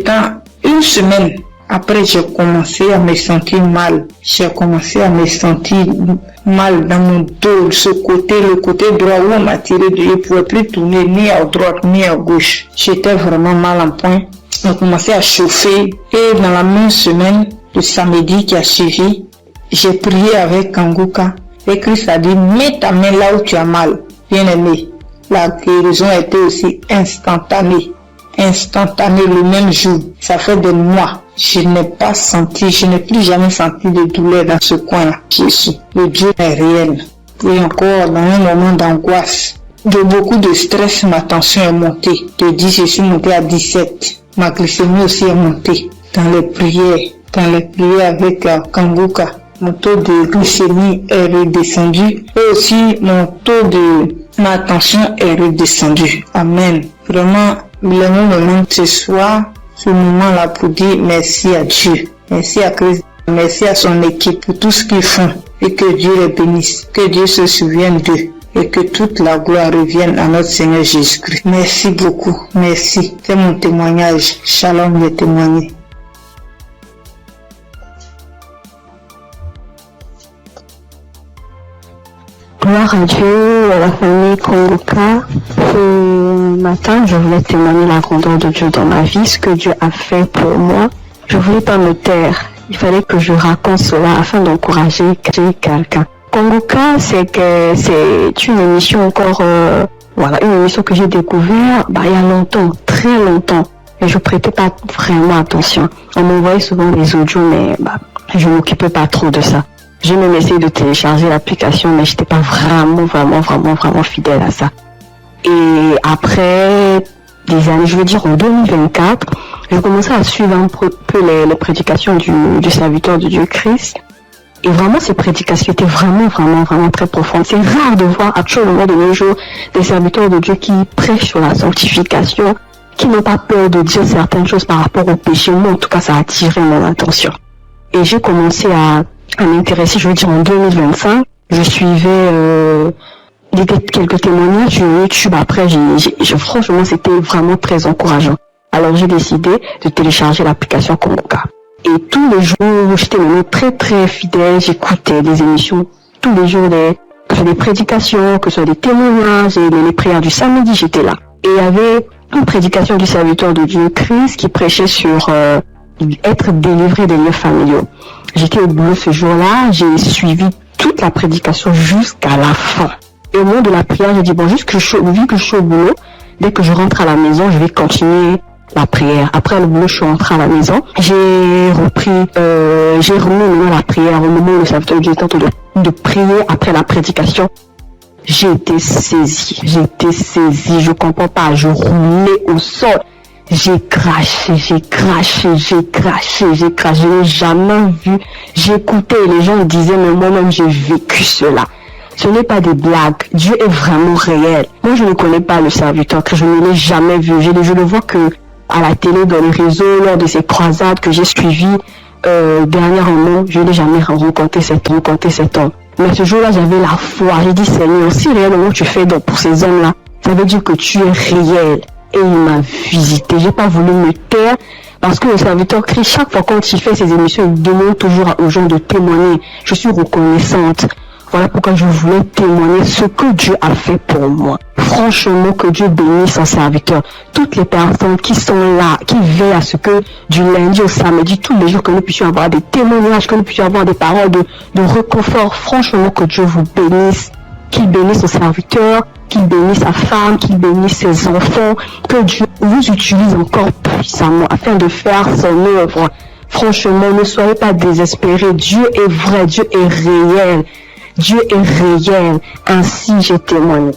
temps, une semaine après, j'ai commencé à me sentir mal. J'ai commencé à me sentir mal dans mon dos, le côté droit où on m'a tiré. Je ne pouvais plus tourner ni à droite ni à gauche. J'étais vraiment mal en point. On a commencé à chauffer. Et dans la même semaine, le samedi qui a suivi, j'ai prié avec Kanguka. Et Christ a dit, mets ta main là où tu as mal. Bien aimé, la guérison a été aussi instantanée le même jour. Ça fait des mois. Je n'ai plus jamais senti de douleur dans ce coin-là. Jésus, le Dieu est réel. Et encore, dans un moment d'angoisse, de beaucoup de stress, ma tension est montée. De 10, je suis montée à 17. Ma glycémie aussi est montée. Dans les prières avec Kanguka, mon taux de glycémie est redescendu. Et aussi, ma tension est redescendue. Amen. Vraiment, Le moment ce soir, ce moment-là pour dire merci à Dieu, merci à Christ, merci à son équipe pour tout ce qu'ils font et que Dieu les bénisse, que Dieu se souvienne d'eux et que toute la gloire revienne à notre Seigneur Jésus-Christ. Merci beaucoup, merci. C'est mon témoignage. Shalom, j'ai témoigné. Gloire à Dieu, à la famille Kongoka. Ce matin, je voulais témoigner la grandeur de Dieu dans ma vie, ce que Dieu a fait pour moi. Je voulais pas me taire. Il fallait que je raconte cela afin d'encourager quelqu'un. Kongoka, c'est une émission encore, une émission que j'ai découvert, il y a longtemps, très longtemps. Et je prêtais pas vraiment attention. On m'envoyait souvent des audios, mais, je m'occupais pas trop de ça. J'ai même essayé de télécharger l'application, mais j'étais pas vraiment fidèle à ça. Et après des années, je veux dire en 2024, j'ai commencé à suivre un peu les prédications du serviteur de Dieu Christ. Et vraiment, ces prédications étaient vraiment très profondes. C'est rare de voir actuellement de nos jours des serviteurs de Dieu qui prêchent sur la sanctification, qui n'ont pas peur de dire certaines choses par rapport au péché. Moi, en tout cas, ça a attiré mon attention. Et j'ai commencé à m'intéresser, je veux dire en 2025, je suivais quelques témoignages sur YouTube. Après, franchement, c'était vraiment très encourageant. Alors, j'ai décidé de télécharger l'application Kongoka. Et tous les jours, j'étais vraiment très fidèle. J'écoutais des émissions tous les jours, que ce soit des prédications, que ce soit des témoignages et les prières du samedi, j'étais là. Et il y avait une prédication du serviteur de Dieu Christ qui prêchait sur être délivré des liens familiaux. J'étais au boulot ce jour-là, j'ai suivi toute la prédication jusqu'à la fin. Et au moment de la prière, j'ai dit, vu que je suis au boulot, dès que je rentre à la maison, je vais continuer la prière. Après le boulot, je suis rentrée à la maison. J'ai remis la prière au moment où le serviteur de Dieu était en train de prier après la prédication. J'ai été saisie, je comprends pas, je roulais au sol. J'ai craché, je n'ai jamais vu. J'écoutais et les gens disaient, mais moi-même j'ai vécu cela. Ce n'est pas des blagues, Dieu est vraiment réel. Moi je ne connais pas le serviteur, que je ne l'ai jamais vu. Je le vois que à la télé, dans les réseaux, lors de ces croisades que j'ai suivies dernièrement, je n'ai jamais rencontré cet homme. Mais ce jour-là, j'avais la foi. J'ai dit, Seigneur, si réellement tu fais donc pour ces hommes-là, ça veut dire que tu es réel. Et il m'a visité. J'ai pas voulu me taire parce que le serviteur Christ, chaque fois quand il fait ses émissions, il demande toujours aux gens de témoigner. Je suis reconnaissante. Voilà pourquoi je voulais témoigner ce que Dieu a fait pour moi. Franchement, que Dieu bénisse son serviteur. Toutes les personnes qui sont là, qui veillent à ce que du lundi au samedi, tous les jours, que nous puissions avoir des témoignages, que nous puissions avoir des paroles de réconfort. Franchement, que Dieu vous bénisse. Qu'il bénisse son serviteur, qu'il bénisse sa femme, qu'il bénisse ses enfants, que Dieu vous utilise encore puissamment afin de faire son œuvre. Franchement, ne soyez pas désespérés. Dieu est vrai, Dieu est réel. Dieu est réel. Ainsi, j'ai témoigné.